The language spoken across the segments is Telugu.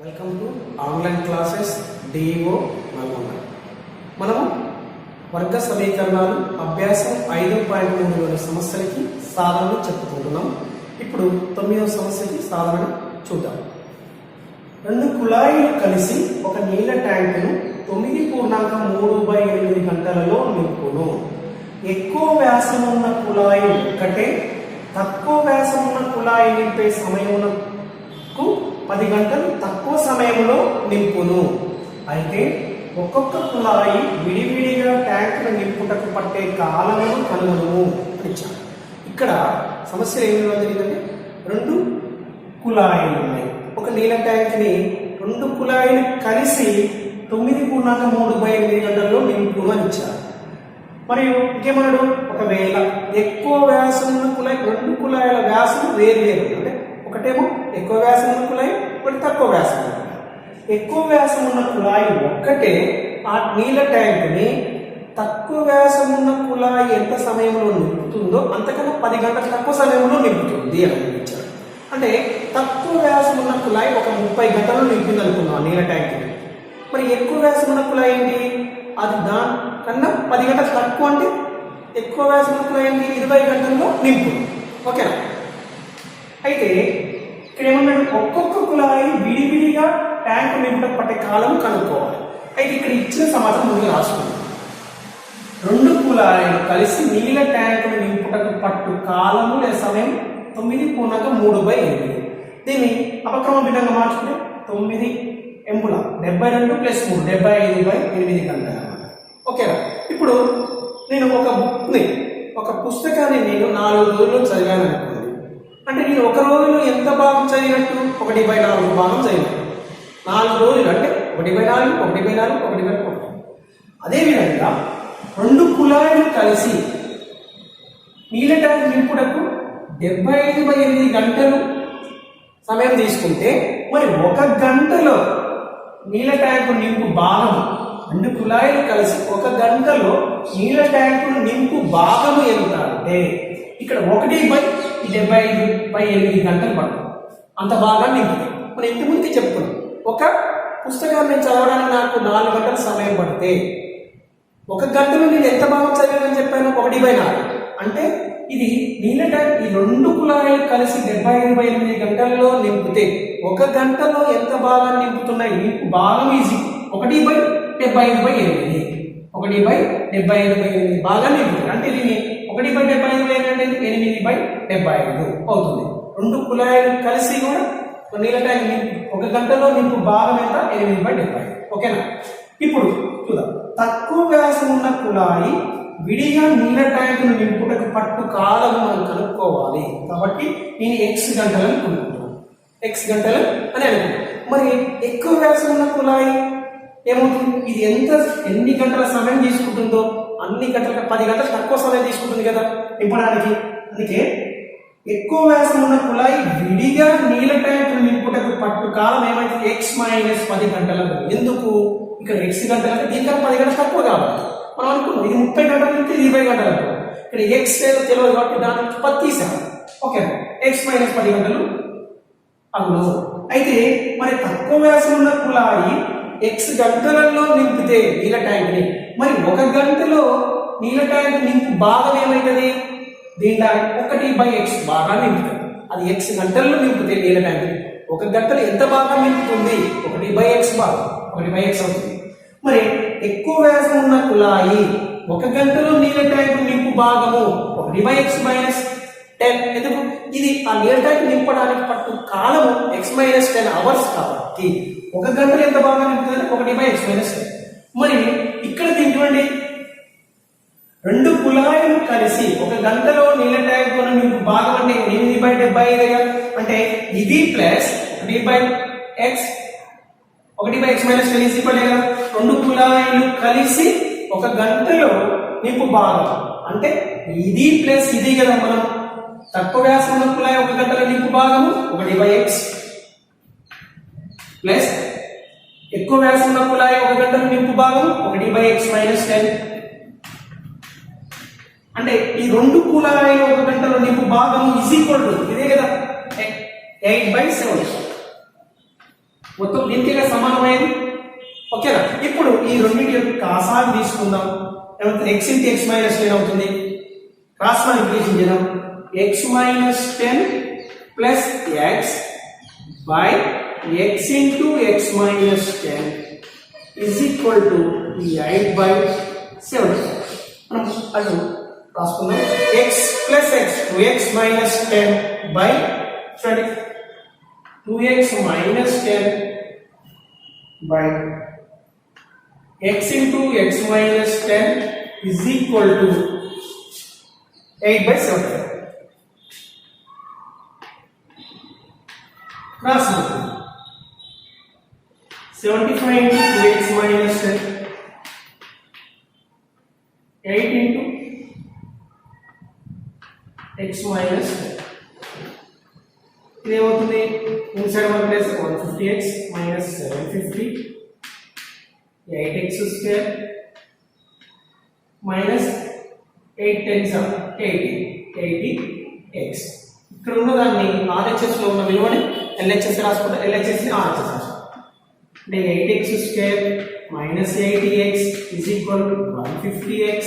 Welcome to online classes DO Nalgonda. మనము వర్గ సమీకరణాలు అభ్యాసం 5.3 సమస్యలకి సాధనలు చెప్పుకుంటున్నాం. ఇప్పుడు 9వ సమస్యకి సాధన చూద్దాం. రెండు కుళాయిలు కలిసి ఒక నీళ్ళ ట్యాంకును 9.3/8 గంటలలో నింపును. ఎక్కువ వ్యాసం ఉన్న కుళాయి ఒక్కటే, తక్కువ వ్యాసం ఉన్న కుళాయి నింపే సమయమునకు 10 గంటలు తక్కువ సమయంలో నింపును. అయితే ఒక్కొక్క కుళాయి విడివిడిగా ట్యాంకును నింపుటకు పట్టే కాలమును కనుగొను ఇచ్చాను. ఇక్కడ సమస్య ఏమి జరిగిందంటే, రెండు కుళాయిలు ఉన్నాయి. ఒక నీళ్ళ ట్యాంక్ని రెండు కుళాయిలు కలిసి 9.3/8 గంటల్లో నింపును అని ఇచ్చారు. మరియు ఇంకేమన్నాడు, ఒకవేళ ఎక్కువ వ్యాసం ఉన్న కుళాయి, రెండు కుళాయిల వ్యాసం వేరు అంటే ఒకటేమో ఎక్కువ వ్యాసం ఉన్న కుళాయి, ఒకటి తక్కువ వ్యాసం ఉన్న కుళాయి. ఎక్కువ వ్యాసం ఉన్న కుళాయి ఒక్కటే ఆ నీళ్ళ ట్యాంకుని తక్కువ వ్యాసం ఉన్న కుళాయి ఎంత సమయంలో నింపుతుందో అంతకన్నా 10 గంటల తక్కువ సమయంలో నింపుతుంది అని అనిపించారు. అంటే తక్కువ వ్యాసం ఉన్న కుళాయి ఒక 30 గంటల్లో నింపింది అనుకున్నాం నీళ్ళ ట్యాంకుని. మరి ఎక్కువ వ్యాసం ఉన్న కుళాయి ఏంటి, అది దానికన్నా 10 గంటలు తక్కువ, అంటే ఎక్కువ వ్యాసం ఉన్న కుళాయి ఏంటి 20 గంటల్లో నింపుతుంది. ఓకేనా? అయితే ఇక్కడ ఏమన్నాడు, ఒక్కొక్క కుళాయి విడివిడిగా ట్యాంకు నింపడం పట్టే కాలం కనుక్కోవాలి. అయితే ఇక్కడ ఇచ్చిన సమాధానం ముందు రాసుకుందాం. రెండు కుళాయిలు కలిసి నీళ్ళ ట్యాంకును నింపుటకు పట్టు కాలము లేదా సమయం 9.3/8. దీన్ని అపక్రమ భిన్నంగా మార్చుకుంటే 9 ఎంపుల 72 + 3 75/8 గంటలు అన్నమాట. ఓకేనా? ఇప్పుడు నేను ఒక పుస్తకాన్ని నేను 4 రోజుల్లో చదివాను అనుకోండి. అంటే నేను ఒక రోజులో ఎంత భాగం చదివినట్టు 1/4 భాగం చదివినట్టు. 4 రోజులు అంటే 1/4, 1/4, 1/1. అదేవిధంగా రెండు కుళాయిలు కలిసి నీళ్ళ ట్యాంక్ నింపుటకు 75/8 గంటలు సమయం తీసుకుంటే, మరి ఒక గంటలో నీళ్ళ ట్యాంకు నింపు భాగం, రెండు కుళాయిలు కలిసి ఒక గంటలో నీళ్ళ ట్యాంకు నింపు భాగము ఎంత అంటే ఇక్కడ 1/75/8 గంటలు పడుతుంది. అంత బాగా నింపుతుంది. మనం ఇంతకుముందు చెప్పుకున్నాం, ఒక పుస్తకాన్ని చదవడానికి నాకు 4 గంటల సమయం పడితే ఒక గంటలో నేను ఎంత భాగం చదివానని చెప్పాను, 1/4. అంటే ఇది నీళ్ళ ట్యాంక్ ఈ రెండు కుళాయిలు కలిసి 75/8 గంటల్లో నింపితే ఒక గంటలో ఎంత భాగాన్ని నింపుతున్నాయి, నింపు భాగం ఈజీ 1/75/8. 1/75/8 భాగాన్ని నింపుతుంది. అంటే దీన్ని 1/75 అంటే 8/75 అవుతుంది. రెండు కుళాయిలు కలిసి కూడా నీళ్ళ ట్యాంక్ ఒక గంటలో నింపు భాగం ఎంత, 8/75. ఓకేనా? ఇప్పుడు చూద్దాం. తక్కువ వ్యాసం ఉన్న కుళాయి విడిగా నీళ్ళ ట్యాంకును నింపుటకు పట్టు కాలము మనం కనుక్కోవాలి. కాబట్టి నేను x గంటలను కనుక్కుంటున్నాను. x గంటలు అని అనుకుంటాను. మరి ఎక్కువ వ్యాసం ఉన్న కుళాయి ఏమవుతుంది, ఇది ఎన్ని గంటల సమయం తీసుకుంటుందో అన్ని గంటల 10 గంటలు తక్కువ సమయం తీసుకుంటుంది కదా నింపడానికి. అందుకే ఎక్కువ వ్యాసం ఉన్న కుళాయి విడిగా నీళ్ళ ట్యాంకును నింపుటకు పట్టు కాలం ఏమైతే x - 10 గంటలకు. ఎందుకు ఇక్కడ x గంటలు అంటే దీనికన్నా 10 గంటలు తక్కువ కాబట్టి మనం అనుకున్నాం ఇది 30 గంటల నుంచి 20 గంటలు అనుకున్నాం. ఇక్కడ x తెలియదు కాబట్టి దాని నుంచి 10 తీసాము. ఓకే, x - 10 గంటలు అవును. అయితే మరి తక్కువ వ్యాసం ఉన్న కుళాయి x గంటలలో నింపితే నీళ్ళ ట్యాంక్ని, మరి ఒక గంటలో నీళ్ళ ట్యాంక్ నింపు భాగం ఏమవుతుంది, దీంట్లో 1/x బాగా నింపుతుంది. అది x గంటల్లో నింపితే నీళ్ళ ట్యాంక్ ఒక గంటలో ఎంత బాగా నింపుతుంది, 1/x భాగం 1/x అవుతుంది. మరి ఎక్కువ వ్యాసం ఉన్న కుళాయి ఒక గంటలో నీళ్ళ ట్యాంక్ నింపు భాగము 1/x - 10. ఎందుకు, ఇది ఆ నీళ్ళ ట్యాంక్ నింపడానికి పట్టు కాలము x - 10 అవర్స్ కాబట్టి ఒక గంటలో ఎంత బాగా నింపుతుంది, 1/x - 10. మరి ఇక్కడ చూడండి, రెండు కుళాయిలు కలిసి ఒక గంటలో నీళ్ళ ట్యాంక్ నింపు భాగం అంటే 8/75 అంటే ఇది ప్లస్ 1/x 1/x - 10 కదా. రెండు కుళాయిలు కలిసి ఒక గంటలో నింపు భాగం అంటే ఇది ప్లస్ ఇది కదా. మనం తక్కువ వ్యాసం ఉన్న కుళాయి ఒక గంటలో నింపు భాగము 1/x ప్లస్ ఎక్కువ వ్యాసం ఉన్న కుళాయి ఒక గంటలో నింపు భాగం 1/x - 10. అంటే ఈ రెండు కుళాయిలు ఒక గంటలో నింపు భాగం ఇదే కదా 8/7. మొత్తం దీనికే సమానమైనది. ఓకేనా? ఇప్పుడు ఈ రెండింటి యొక్క కాసాలు తీసుకుందాం. ఏమవుతుంది? x ఇంటూ x మైనస్ 10 అవుతుంది. క్రాస్ మల్టిప్లికేషన్ చేద్దాం. x minus 10 plus x by x into x minus 10 is equal to 8/7. మనం అటు రాసుకుందాం. x plus x 2x minus 10 by 2x minus 10 by x into x minus 10 is equal to 8/7. Cross multiply. 75 into 2x minus 10. 8 into x minus 10. ఇది ఏమవుతుంది? Inside one plus 150x minus 750 8x square minus 8 10s 80x. ఇక్కడ ఉన్నదాన్ని RHS లో ఉన్న విలువని LHS రాసుకుంటాం. LHS ని RHS రాసుకుంటాం. అంటే 8x square minus 80x is equal to 150x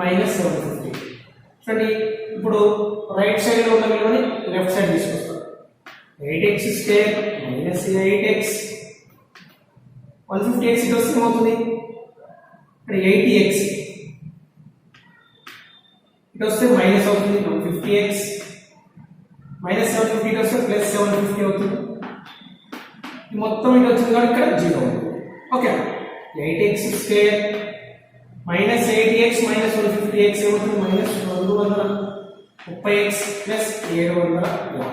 minus 750. చూడండి, ఇప్పుడు రైట్ సైడ్ లో ఉన్న విలువని లెఫ్ట్ సైడ్ తీసుకొస్తాం. 8x square minus 8x 150x ఇటు వస్తే ఏమవుతుంది? ఇక్కడ 80x ఇటు వస్తే మైనస్ అవుతుంది. 150x మైనస్ 750 ఇటు వస్తే ప్లస్ 750 అవుతుంది. ఈ మొత్తం ఇటు వచ్చింది కాబట్టి ఇక్కడ 0 అవుతుంది. Okay, 8x square minus 80x minus 150x ఏమవుతుంది? Minus 230x plus 750.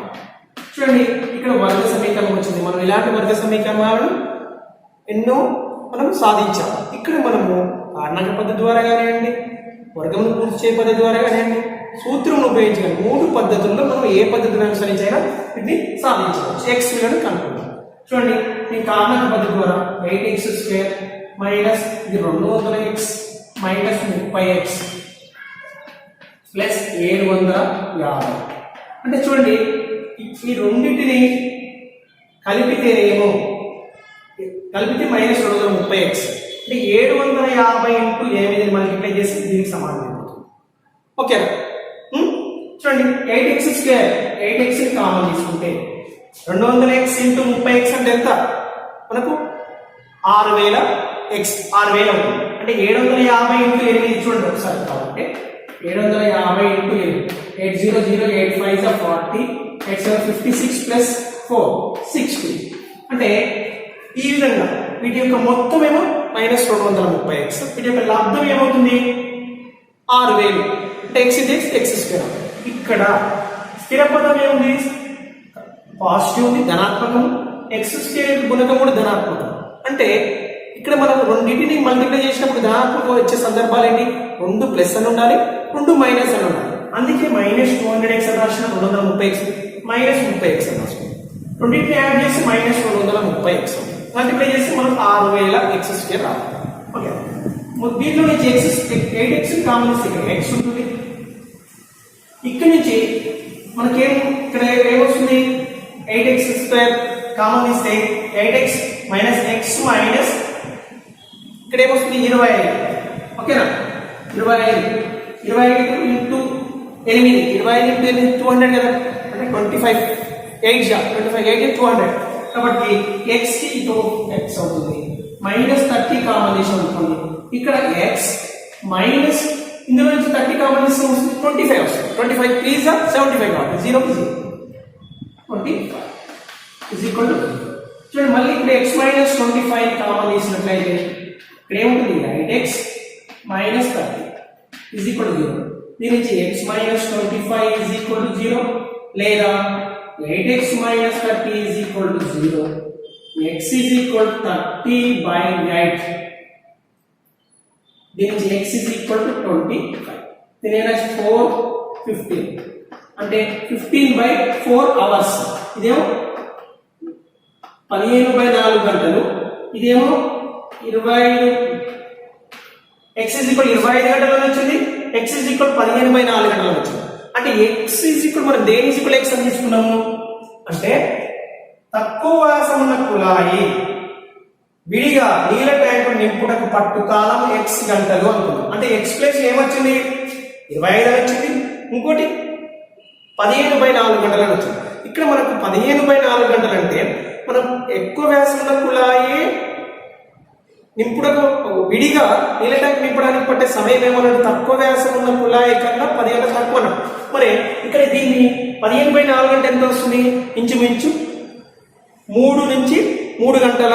చూడండి, ఇక్కడ వర్గ సమీకరణం వచ్చింది. మనం ఇలాంటి వర్గ సమీకరణాలను ఎన్నో మనం సాధించాం. ఇక్కడ మనము కారణాంక పద్ధతి ద్వారా కానివ్వండి, వర్గమును పూర్తి చేయ పద్ధతి ద్వారా కానివ్వండి, సూత్రం ఉపయోగించగలం. 3 పద్ధతుల్లో మనం ఏ పద్ధతిని అనుసరించైనా వీటిని సాధించవచ్చు. x విలువను కనుక్కుందాం. చూడండి, ఈ కారణాంక పద్ధతి ద్వారా 8x స్క్వేర్ మైనస్ ఇది 200x మైనస్ 30x ప్లస్ 750. అంటే చూడండి, ఈ రెండింటిని కలిపితే మైనస్ 230x అంటే 750 ఇంటూ 8 మల్టిప్లై చేసి దీనికి సమానం అయిపోతుంది. ఓకేనా? చూడండి, 8x స్క్వేర్ 8x ని కామన్ తీసుకుంటే 200x ఇంటూ 30x అంటే ఎంత? మనకు 6000x 6000 అవుతుంది. అంటే 750 ఇంటూ 8 చూడండి ఒకసారి. కాబట్టి 750 ఇంటూ 8 800 8 5 40 x 56 ప్లస్ 4 60. అంటే ఈ విధంగా వీటి యొక్క మొత్తం ఏమో మైనస్ 230x, వీటి యొక్క లబ్ధం ఏమవుతుంది? 6000. అంటే x ఇంటూ x స్క్వేర్. ఇక్కడ స్థిర పదం ఏముంది? పాజిటివ్ ఉంది, ధనాత్మకం. x స్క్వేర్ గుణకం కూడా ధనాత్మకం. అంటే ఇక్కడ మనం రెండింటిని మల్టిప్లై చేసినప్పుడు ధనాత్మకం వచ్చే సందర్భాలు ఏంటి? 2 ప్లస్ అని ఉండాలి, 2 మైనస్ అని ఉండాలి. అందుకే మైనస్ 200x అని రాసిన 230x మైనస్ 30x అని రాసుకుంటాం. రెండింటిని యాడ్ చేసి మైనస్ 230x మల్టిప్లై చేసి మనకు 6000x స్క్వేర్ రావాలి. ఓకే, దీంట్లో నుంచి 8x కామన్ ఇస్తే ఇక్కడ x ఉంటుంది. ఇక్కడ నుంచి మనకేం ఇక్కడ ఏమొస్తుంది? 8x స్క్వేర్ కామన్ ఇస్తే 8x మైనస్ x మైనస్ ఇక్కడ ఏమొస్తుంది? 25. ఓకేనా? 25 ఇంటూ 8 25 ఇంటూ 8 200 కదా. అంటే 25 8 200. కాబట్టి x కి ఇటు x అవుతుంది. మైనస్ 30 కామన్ తీసి ఉంటుంది. ఇక్కడ x మైనస్ ఇందులో నుంచి 30 కామన్ తీసి వస్తుంది 25 వస్తుంది. 25 3 is 75 కాబట్టి 0 కి 0 25 is equal to 0. చూడండి, మళ్ళీ ఇక్కడ x మైనస్ 25 కామన్ తీసినట్లయితే ఇక్కడ ఏముంటుంది? 8x minus 30 is equal to 0. దీని నుంచి x minus 25 is equal to 0 లేదా 8x minus 30 is equal to 0. X is equal to 30/8. దీని నుంచి x is equal to 25. దీని ఏమైనా 4 15 అంటే 15/4 hours. ఇదేమో 15/4 గంటలు. ఇదేమో 25. x is equal to 25 గంటలలో వచ్చింది. x is equal to 15/4 గంటలలో వచ్చింది. అంటే x is equal మనం దేని ఈక్వల్ x అని తీసుకున్నాము అంటే తక్కువ వ్యాసం ఉన్న కుళాయి విడిగా నీళ్ళ ట్యాంకు నింపుటకు పట్టు కాలం x గంటలు అనుకున్నాం. అంటే x ప్లస్ ఏమొచ్చింది 25 వచ్చింది, ఇంకోటి 15/4 గంటలు అని వచ్చింది. ఇక్కడ మనకు 15/4 గంటలు అంటే మనం ఎక్కువ వ్యాసం ఉన్న కుళాయి నింపుటకు విడిగా నీళ్ళ ట్యాంక్ నింపడానికి పట్టే సమయం ఏమన్నాడు, తక్కువ వ్యాసం ఉన్న కుళాయి కన్నా 10 గంటలు తక్కువ అన్నాడు. మరి ఇక్కడ దీన్ని 15/4 అంటే ఎంత వస్తుంది, ఇంచుమించు 3 నుంచి 3 గంటల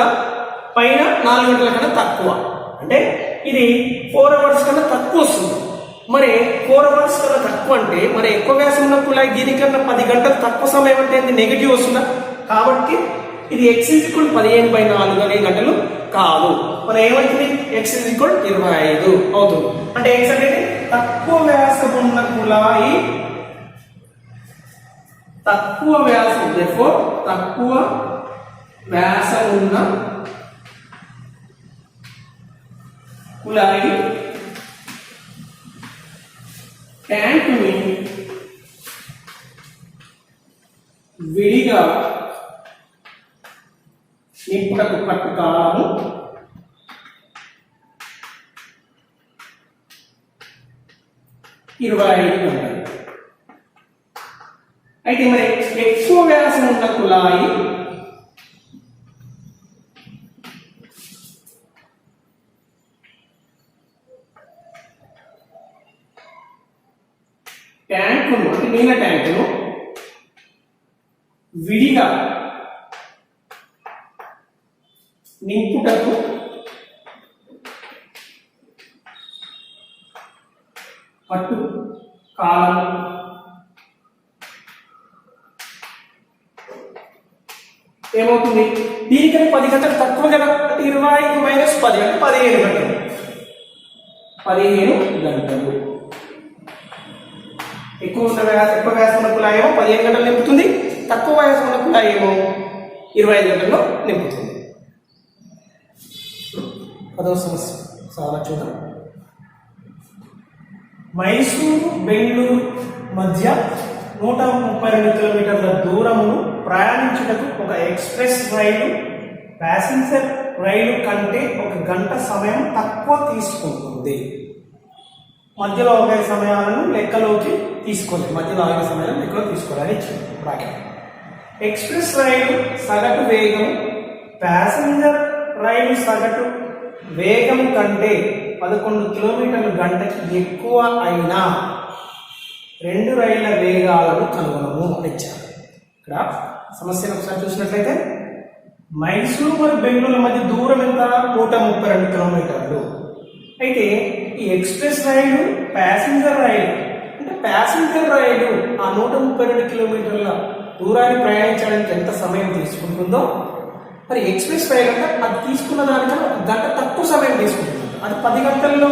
పైన 4 గంటల కన్నా తక్కువ. అంటే ఇది 4 అవర్స్ కన్నా తక్కువ వస్తుంది. మరి 4 అవర్స్ కన్నా తక్కువ అంటే మరి ఎక్కువ వ్యాసం ఉన్న కుళాయి దీనికన్నా 10 గంటలు తక్కువ సమయం అంటే ఇది నెగిటివ్ వస్తుందా, కాబట్టి ఇది x 15/4 అనే గంటలు కాదు. మనం ఏమవుతుంది x 25 అవుతుంది. అంటే x అనేది తక్కువ వ్యాసం ఉన్న కుళాయి, తక్కువ వ్యాసం తక్కువ వ్యాసం ఉన్న కుళాయి ట్యాంకుని విడిగా నింపుటకు పట్టు కాలము 25 గంటలు. అయితే మరి ఎక్కువ వ్యాసం ఉన్న కుళాయి ట్యాంకును అంటే నీళ్ళ ట్యాంకును విడిగా నింపుటకు పట్టు కాలం ఏమవుతుంది, దీనికన్నా 10 గంటలు తక్కువ కదా, అంటే 25 - 10 అంటే 15 గంటలు. 15 గంటలు ఎక్కువ వ్యాసం ఉన్న కుళాయి ఏమో 15 గంటలు నింపుతుంది, తక్కువ వ్యాసం ఉన్న కుళాయి ఏమో 25 గంటల్లో నింపుతుంది. 10వ సమస్య చాలా చూద్దాం. మైసూరు బెంగళూరు మధ్య 132 కిలోమీటర్ల దూరమును ప్రయాణించుటకు ఒక ఎక్స్ప్రెస్ రైలు ప్యాసింజర్ రైలు కంటే 1 గంట సమయం తక్కువ తీసుకుంటుంది. మధ్యలో ఆగే సమయాలను లెక్కలోకి తీసుకోవాలి, మధ్యలో ఆగే సమయాలను లెక్కలోకి తీసుకోవాలని బ్రాకెట్. ఎక్స్ప్రెస్ రైలు సగటు వేగం ప్యాసింజర్ రైలు సగటు వేగం కంటే 11 కిలోమీటర్ల గంటకి ఎక్కువ అయినా 2 రైళ్ల వేగాలను కనుగొనము అని ఇచ్చారు. ఇక్కడ సమస్యను ఒకసారి చూసినట్లయితే మైసూరు మరియు బెంగళూరు మధ్య దూరం ఎంత, 132 కిలోమీటర్లు. అయితే ఈ ఎక్స్ప్రెస్ రైలు ప్యాసింజర్ రైలు అంటే ప్యాసింజర్ రైలు ఆ 132 కిలోమీటర్ల దూరాన్ని ప్రయాణించడానికి ఎంత సమయం తీసుకుంటుందో, మరి ఎక్స్ప్రెస్ రైలు అంటే అది తీసుకున్న దానికన్నా 1 గంట తక్కువ సమయం తీసుకుంటుంది. అది 10 గంటల్లో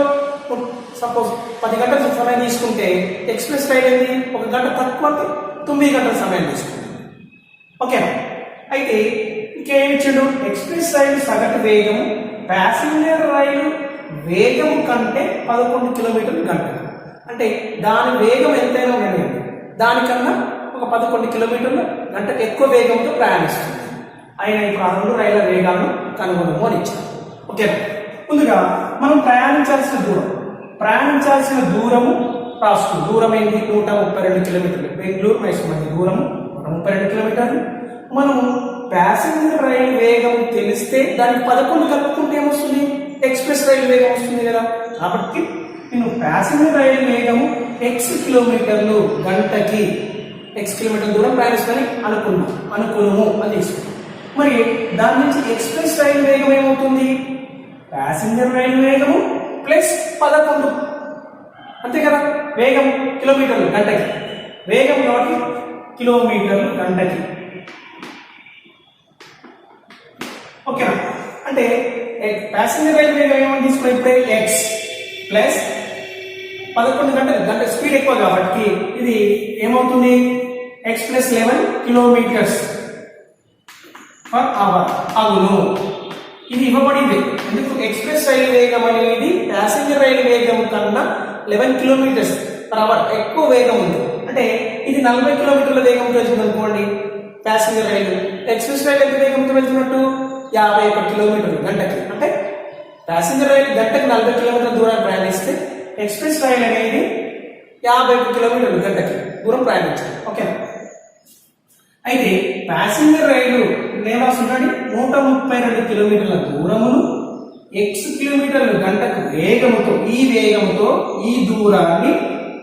సపోజ్ 10 గంటల సమయం తీసుకుంటే ఎక్స్ప్రెస్ రైలు ఏంటి 1 గంట తక్కువ అంటే 9 గంటల సమయం తీసుకుంటుంది. ఓకేనా? అయితే ఇంకేమి ఇచ్చాడు, ఎక్స్ప్రెస్ రైలు సగటు వేగము ప్యాసింజర్ రైలు వేగం కంటే 11 కిలోమీటర్ల గంటకు. అంటే దాని వేగం ఎంతైనా ఉండదు, దానికన్నా ఒక 11 కిలోమీటర్ల గంటకు ఎక్కువ వేగంతో ప్రయాణిస్తుంది. అయినా ఇప్పుడు ఆ 2 రైళ్ల వేగాలను కనుగొనము అని ఇచ్చారు. ఓకేనా? ముందుగా మనం ప్రయాణించాల్సిన దూరము రాసుకుంటాం. దూరం ఏంటి, 132 కిలోమీటర్లు. బెంగళూరు మైసూరు మధ్య దూరము 132 కిలోమీటర్లు. మనము ప్యాసింజర్ రైలు వేగం తెలిస్తే దానికి 11 కలుపుకుంటే ఏమొస్తుంది, ఎక్స్ప్రెస్ రైలు వేగం వస్తుంది కదా. కాబట్టి నేను ప్యాసింజర్ రైలు వేగము x కిలోమీటర్లు గంటకి x కిలోమీటర్ల దూరం ప్రయాణిస్తుందని అనుకున్నాము అని తీసుకున్నాం. మరి దాని నుంచి ఎక్స్ప్రెస్ రైలు వేగం ఏమవుతుంది, ప్యాసింజర్ రైలు వేగము ప్లస్ 11 అంతే కదా. వేగం కిలోమీటర్లు గంటకి, వేగం కాబట్టి కిలోమీటర్లు గంటకి. ఓకేనా? అంటే ప్యాసింజర్ రైలు వేగం ఏమని తీసుకున్నాం ఇప్పుడే, x ప్లస్ 11 గంట స్పీడ్ ఎక్కువ కాబట్టి ఇది ఏమవుతుంది, x plus 11 kilometres per hour అవును. ఇది ఇవ్వబడింది ఎందుకు, ఎక్స్ప్రెస్ రైలు వేగం అనేది ప్యాసింజర్ రైలు వేగం కన్నా 11 కిలోమీటర్స్ పర్ అవర్ ఎక్కువ వేగం ఉంది. అంటే ఇది 40 కిలోమీటర్ల వేగంతో వచ్చింది అనుకోండి, ప్యాసింజర్ రైలు. ఎక్స్ప్రెస్ రైలు ఎంత వేగంతో వెళ్తున్నట్టు 51 కిలోమీటర్లు గంటకి. అంటే ప్యాసింజర్ రైలు గంటకి 40 కిలోమీటర్ల దూరాన్ని ప్రయాణిస్తే ఎక్స్ప్రెస్ రైలు అనేది 51 కిలోమీటర్లు గంటకి దూరం ప్రయాణించాలి. ఓకేనా? అయితే ప్యాసింజర్ రైలు నేవాసుండండి 132 కిలోమీటర్ల దూరమును x కిలోమీటర్లు గంటకు వేగముతో ఈ దూరాన్ని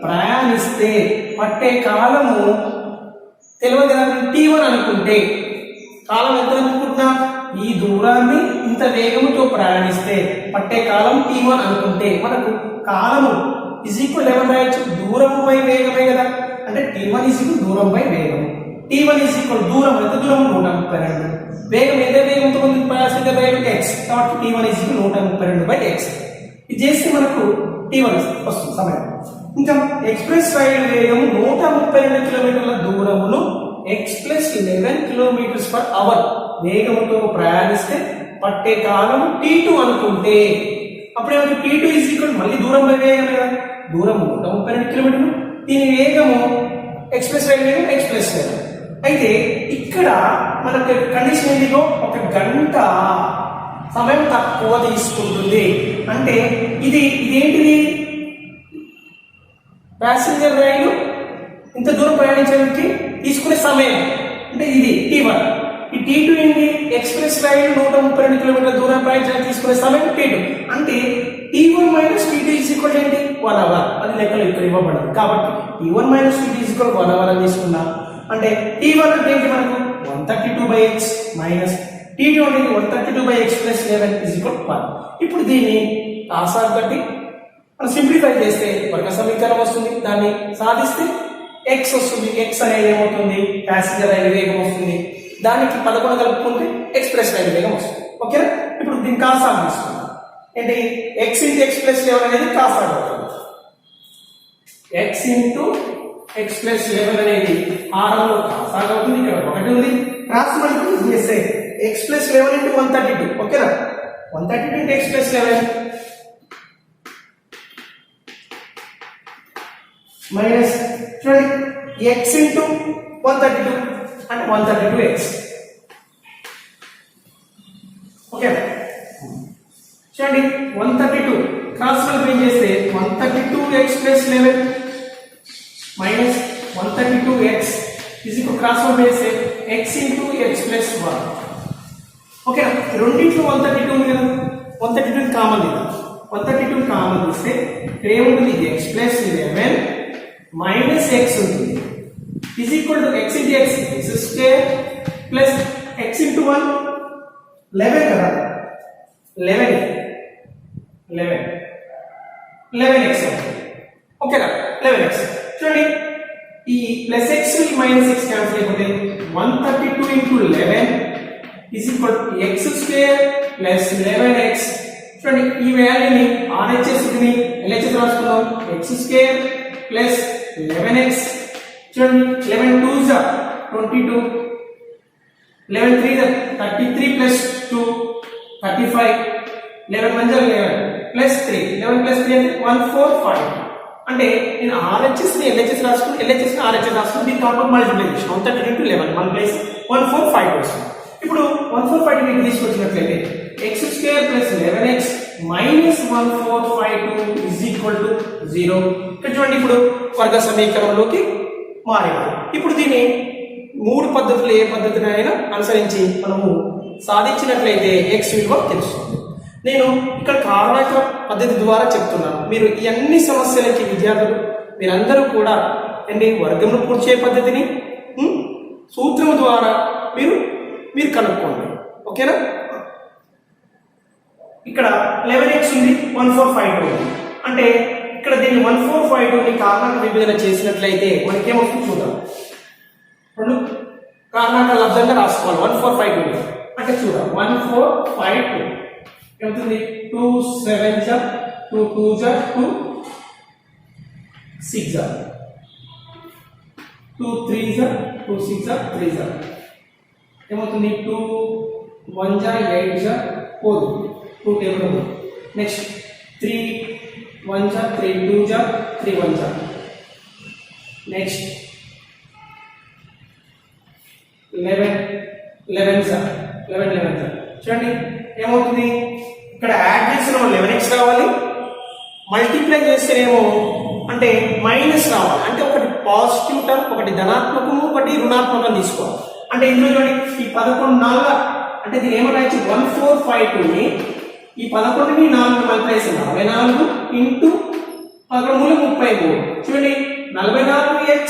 ప్రయాణిస్తే పట్టే కాలము తెలియదు కదా, t1 అనుకుంటే కాలం ఎంత అనుకుంటున్నా, ఈ దూరాన్ని ఇంత వేగముతో ప్రయాణిస్తే పట్టే కాలం t1 అనుకుంటే మనకు కాలము ఈక్వల్ ఏమని రాయొచ్చు, దూరం బై వేగమే కదా. అంటే t1 ఈక్వల్ దూరం బై వేగం. t1 ఈక్వల్ దూరం ఎంత దూరం 132, వేగం ఎంత వేగంతో ఉంది ప్యాసింజర్ రైలు x, కాబట్టి t1 ఈక్వల్ 132/x. ఇది చేస్తే మనకు t1 వస్తుంది సమయం. ఇంకా ఎక్స్ప్రెస్ రైలు వేగము 132 కిలోమీటర్ల దూరమును x+11 km/h వేగముతో ప్రయాణిస్తే పట్టే కాలం t2 అనుకుంటే అప్పుడేమంటే t2 ఈక్వల్ మళ్ళీ దూరం బై వేగమే కదా, దూరం 132 కిలోమీటర్లు, దీని వేగము ఎక్స్ప్రెస్ రైలు వేగం x+11. అయితే ఇక్కడ మనకు కండిషన్ ఏంటిదో 1 గంట సమయం తక్కువ తీసుకుంటుంది. అంటే ఇదేంటిది, ప్యాసింజర్ రైలు ఇంత దూరం ప్రయాణించడానికి తీసుకునే సమయం అంటే ఇది t1. ఈ t2 ఏంటి, ఎక్స్ప్రెస్ రైలు 132 కిలోమీటర్ల దూరం ప్రయాణించడానికి తీసుకునే సమయం t2. అంటే t1 మైనస్ t2 ఈక్వల్ ఏంటి, 1 అవర్. అది లెక్కలు ఇక్కడ ఇవ్వబడదు కాబట్టి t1 minus t2 equal 1 hour అని తీసుకున్నాం. అంటే t1 అంటే ఏంటి మనకు 132/x మైనస్ t2 అంటే 132/x+11 1. ఇప్పుడు దీన్ని ఆసార్ బట్టి మనం సింప్లిఫై చేస్తే వర్గ సమీకరణం వస్తుంది. దాన్ని సాధిస్తే x వస్తుంది. x అనేది ఏమవుతుంది, ప్యాసింజర్ రైలు వేగం వస్తుంది. దానికి 11 కలుపుకుంటే ఎక్స్ప్రెస్ రైలు వేగం వస్తుంది. ఓకేనా? ఇప్పుడు దీన్ని కాసాగ్ తీసుకుందాం. ఏంటి, x × x+11 అనేది కాసాగ్ అవుతుంది. x × x+11 అనేది హారంలో కాసాగ్ అవుతుంది. ఇక్కడ 1 ఉంది, క్రాస్ మల్టిప్లై చేస్తే x+11 × 132. ఓకేనా? 132 × x+11 మైనస్ చూడండి x × 132 అంటే 132x. ఓకేనా? చూడండి 132 క్రాస్ మల్టిప్లై చేస్తే 132x+11 minus 132x cross multiply చేస్తే x × x+1. ఓకేనా? రెండింటిలో 132 ఉంది కదా, 132 కామన్ లేదా, 132 కామన్ తీస్తే ఏముంటుంది, x+11 మైనస్ x ఉంటుంది is equal to x × x x² plus x × 1 11 కదా, 11x. ఓకేనా? 11x. చూడండి ఈ plus x minus x cancel అయిపోతే 132 × 11 is equal to x² plus 11x. చూడండి ఈ వాల్యూని RHS ని LHS రాసుకుందాం. x² plus 11x. చూడండి 11 2s are 22, 11 3s are 33 plus 2 35, 11 1s are 11 plus 3, 11 plus 3 అంటే 145. అంటే నేను RHS ని LHS రాసుకుని LHS ని RHS రాసుకుని దీని కాంపౌండ్ మల్టిప్లై చేసిన 132 × 11 1 ప్లస్ 145 వస్తుంది. ఇప్పుడు 145 మీకు తీసుకొచ్చినట్లయితే x² plus 11x minus 1452 is equal to 0. ఇక్కడ చూడండి ఇప్పుడు వర్గ సమీకరణంలోకి మారింది. ఇప్పుడు దీన్ని 3 పద్ధతులు ఏ పద్ధతినైనా అనుసరించి మనము సాధించినట్లయితే x విలువ తెలుస్తుంది. నేను ఇక్కడ కారణాంక పద్ధతి ద్వారా చెప్తున్నాను. మీరు ఈ అన్ని సమస్యలకి విద్యార్థులు మీరందరూ కూడా వర్గంలో పూడ్చే పద్ధతిని సూత్రం ద్వారా మీరు కనుక్కోండి. ఓకేనా? ఇక్కడ 11x ఉంది, 1452 ఉంది. అంటే ఇక్కడ దీన్ని 1452ని కారణాంక విభజన చేసినట్లయితే మనకేమవుతుంది చూద్దాం. రెండు కారణాంక లబ్ధంగా రాసుకోవాలి. 1452 అంటే చూద్దాం. 1452 ఏమవుతుంది, 2 7s 2 2s 2 6s 2 3s 2 6s 3s ఏమవుతుంది, 2 1s 8s 4 2 టేబుల్ ఉంది. Next 3 1s 3 2s 3 1s. Next 11 11 sir 11 sir చూడండి ఏమవుతుంది ఇక్కడ యాడ్ చేసిన 11x రావాలి, మల్టిప్లై చేస్తేనేమో అంటే మైనస్ రావాలి, అంటే ఒకటి పాజిటివ్ టర్మ్, ఒకటి ధనాత్మకము, ఒకటి రుణాత్మకం తీసుకోవాలి. అంటే ఇందులో చూడండి ఈ 11 4 అంటే దీని ఏమన్నా 1452 ని ఈ 11ని 4 మల్టిప్లై చేసి 44 ఇంటూ 11 33 చూడండి 44x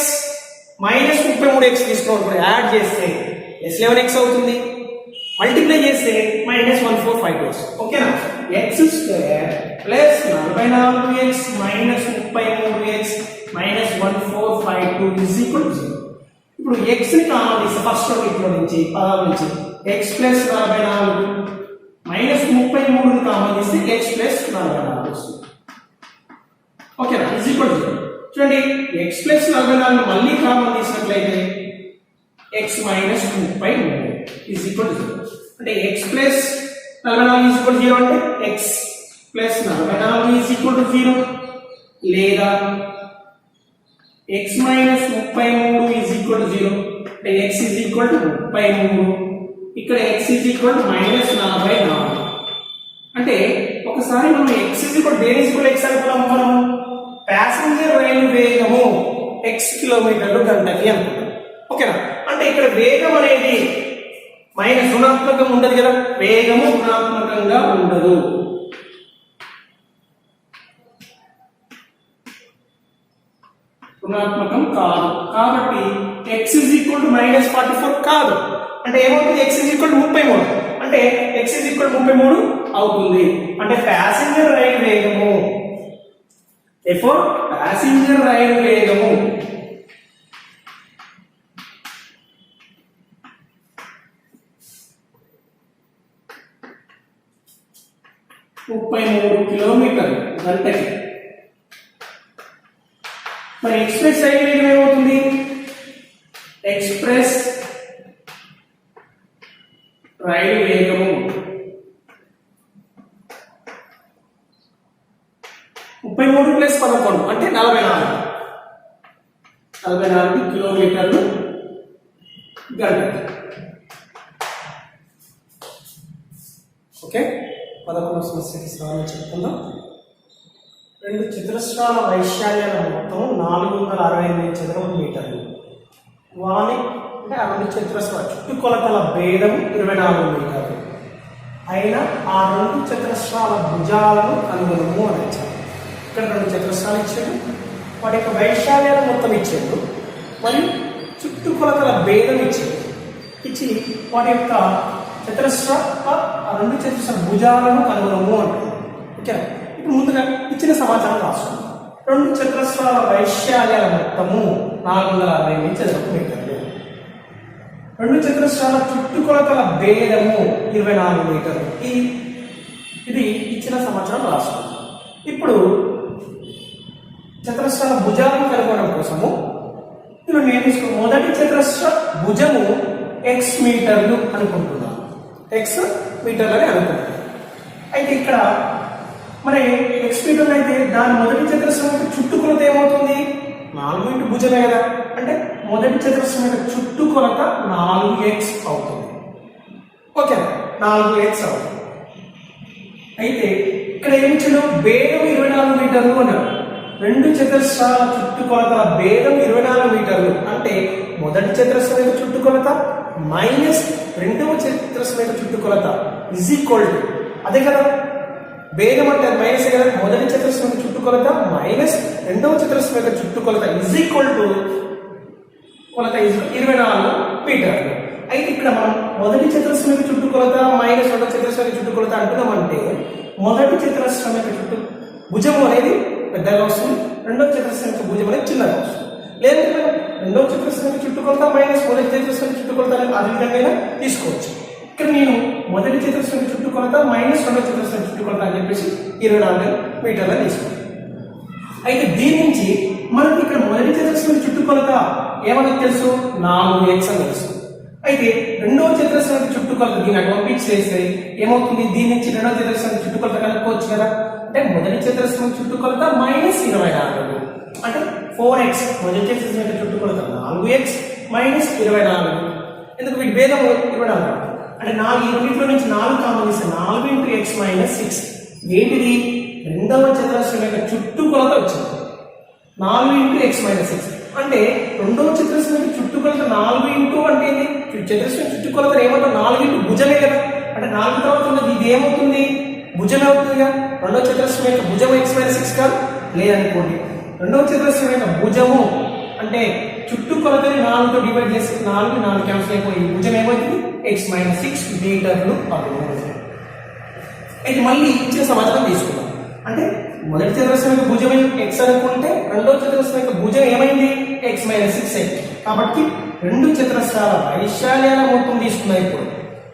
మైనస్ 33x తీసుకోవాలి, యాడ్ చేస్తే S11x అవుతుంది, మల్టిప్లై చేస్తే మైనస్ 1452 ఓకేనా. X square plus 44x minus 33x minus 1452 is equal to 0. ఇప్పుడు ఎక్స్ ని కామన్ తీస్తే ఫస్ట్ ఇట్లో నుంచి పదాల నుంచి ఎక్స్ ప్లస్ 44 మైనస్ 33 ని కామన్ తీస్తే ఎక్స్ ప్లస్ 44 వస్తుంది ఓకేనా ఇజ్ ఈక్వల్ టు 0. చూడండి ఎక్స్ ప్లస్ 44 మళ్ళీ కామన్ తీసినట్లయితే x minus 33 is equal to 0. అంటే x plus 44 is equal to 0 అంటే x plus 44 is equal to 0 లేదా x minus 33 is equal to 0 అంటే ఎక్స్ ఈజ్ ఈక్వల్ టు 33, ఇక్కడ x is equal to minus 44. అంటే ఒకసారి మనం ఎక్స్ ఈజ్ ఈక్వల్ దేని ఈజ్ ఈక్వల్ ఎక్స్ అనుకున్నాము, మనము ప్యాసింజర్ రైలు వేగము x కిలోమీటర్లు గంటకి అనుకుంటాం ఓకేనా. అంటే ఇక్కడ వేగం అనేది మైనస్ రుణాత్మకం ఉండదు కదా, వేగము రుణాత్మకంగా ఉండదు. రుణాత్మకం కాదు కాబట్టి x is equal to minus 44 కాదు. అంటే ఏమవుతుంది x ఈజ్ ఈక్వల్ టు 33 అంటే x ఈజ్ ఈక్వల్ టు 33 అవుతుంది. అంటే ప్యాసింజర్ రైలు వేగము therefore ప్యాసింజర్ రైలు వేగము కిలోమీటర్లు గంటకి. మరి ఎక్స్ప్రెస్ రైలు వేగం ఏమవుతుంది, ఎక్స్ప్రెస్ రైలు వేగము 33 ప్లస్ 11 అంటే 44 కిలోమీటర్లు గంటకి. ఓకే 11వ సమస్యకి సమాధానం చెప్పుకుందాం. రెండు చతురస్రాల వైశాల్యాల మొత్తం 468 చదరపు మీటర్లు. వాని అంటే ఆ రెండు చతురస్రాల చుట్టుకొలతల భేదం 24 మీటర్లు అయినా ఆ రెండు చతురస్రాల భుజాలను కనుగొనము అని ఇచ్చారు. ఇక్కడ రెండు చతురస్రాలు ఇచ్చాడు, వాటి యొక్క వైశాల్యాలు మొత్తం ఇచ్చాడు, మరియు చుట్టుకొలతల భేదం ఇచ్చాడు. ఇచ్చి వాటి యొక్క చతురస్ర ఆ రెండు చతురస్ర భుజాలను కనుగొనము అంటారు. ఓకే ఇప్పుడు ముందుగా ఇచ్చిన సమాచారం రాసుకుందాం. రెండు చతురస్రాల వైశాల్యాల మొత్తము 468 చదరపు మీటర్లు, రెండు చతురస్రాల చుట్టుకొలతల భేదము 24 మీటర్లు. ఇది ఇచ్చిన సమాచారం రాసుకుందాం. ఇప్పుడు చతురస్రాల భుజాలను కనుగొనడం కోసము ఇప్పుడు నేను తీసుకున్న మొదటి చతురస్ర భుజము x మీటర్లు అనుకుంటున్నాను, x మీటర్లు అని అనుకుంటున్నాను. అయితే ఇక్కడ మరి x మీటర్లు అయితే దాని మొదటి చతురస్రం చుట్టుకొలత ఏమవుతుంది, 4 ఇంటూ భుజమే కదా, అంటే మొదటి చతురస్రం యొక్క చుట్టుకొలత 4x అవుతుంది. ఓకే 4x అవుతుంది. అయితే ఇక్కడ ఏమిచ్చాడు, భేదం 24 మీటర్లు అన్నాడు. రెండు చతురస్రాల చుట్టుకొలతల భేదం 24 మీటర్లు అంటే మొదటి చతురస్రం యొక్క చుట్టుకొలత మైనస్ రెండవ చతురస్రం యొక్క చుట్టుకొలత ఇజ్ ఈక్వల్ టు, అదే కదా భేదం అంటే మైనస్ కదా, మొదటి చతురస్రం యొక్క చుట్టుకొలత మైనస్ రెండవ చతురస్రం యొక్క చుట్టుకొలత ఇజ్ ఈక్వల్ టు కొలత 24 మీటర్లు. అయితే ఇక్కడ మనం మొదటి చతురస్రం యొక్క చుట్టుకొలత మైనస్ రెండవ చతురస్రం యొక్క చుట్టుకొలత అంటున్నామంటే మొదటి చతురస్రం యొక్క భుజము అనేది పెద్దగా వస్తుంది, రెండవ చతురస్రం యొక్క భుజం అనేది చిన్నగా వస్తుంది. లేదంటే రెండవ చతురస్రం యొక్క చుట్టుకొలత మైనస్ మొదటి చతురస్రం యొక్క చుట్టుకొలత ఆ విధంగా తీసుకోవచ్చు. ఇక్కడ నేను మొదటి చతురస్రం యొక్క చుట్టుకొలత మైనస్ రెండవ చతురస్రం యొక్క చుట్టుకొలత అని చెప్పేసి 24 మీటర్లు తీసుకుంటాం. అయితే దీని నుంచి మనకి ఇక్కడ మొదటి చతురస్రం చుట్టుకొలత ఏమని తెలుసు, 4x అని తెలుసు. అయితే రెండవ చతురస్రం చుట్టుకొలత దీన్ని అటు పంపించేస్తే ఏమవుతుంది, దీని నుంచి రెండవ చతురస్రం చుట్టుకొలత కనుక్కోవచ్చు కదా. అంటే మొదటి చతురస్రం చుట్టుకొలత మైనస్ 24 అంటే 4x, మొదటి చతురస్రం చుట్టుకొలత 4x మైనస్ 24 ఎందుకు వీటి భేదం ఇవ్వడం అంటే 4 ఈ రెండింటిలో నుంచి 4 కామన్ తీస్తే 4 ఇంటూ ఎక్స్ మైనస్ 6 ఏంటిది రెండవ చతురస్రం యొక్క చుట్టుకొలత వచ్చింది 4 ఇంటూ ఎక్స్ మైనస్ 6 అంటే రెండవ చతురస్రం యొక్క చుట్టుకొలత 4 ఇంటూ అంటే ఏంటి చతురస్రం చుట్టుకొలత ఏమంటారు 4 ఇంటూ భుజమే కదా అంటే 4 తర్వాత ఉన్నది ఇది ఏమవుతుంది భుజం అవుతుందిగా రెండవ చతురస్రం యొక్క భుజం ఎక్స్ మైనస్ 6 కాదు లేదనుకోండి రెండవ చతురస్రం యొక్క భుజము అంటే చుట్టుకొలతని 4తో డివైడ్ చేసి 4 క్యాన్సిల్ అయిపోయి భుజం ఏమవుతుంది ఎక్స్ మైనస్ 6 మీటర్లు అవుతుంది అయితే మళ్ళీ ఇచ్చిన సమాధానం తీసుకుందాం అంటే మొదటి చతురస్రం యొక్క భుజం ఎక్స్ అనుకుంటే రెండవ చతురస్రం యొక్క భుజం ఏమైంది ఎక్స్ మైనస్ 6 అయింది కాబట్టి రెండు చతురస్రాల వైశాల్యాల మొత్తం తీసుకున్నాయి ఇప్పుడు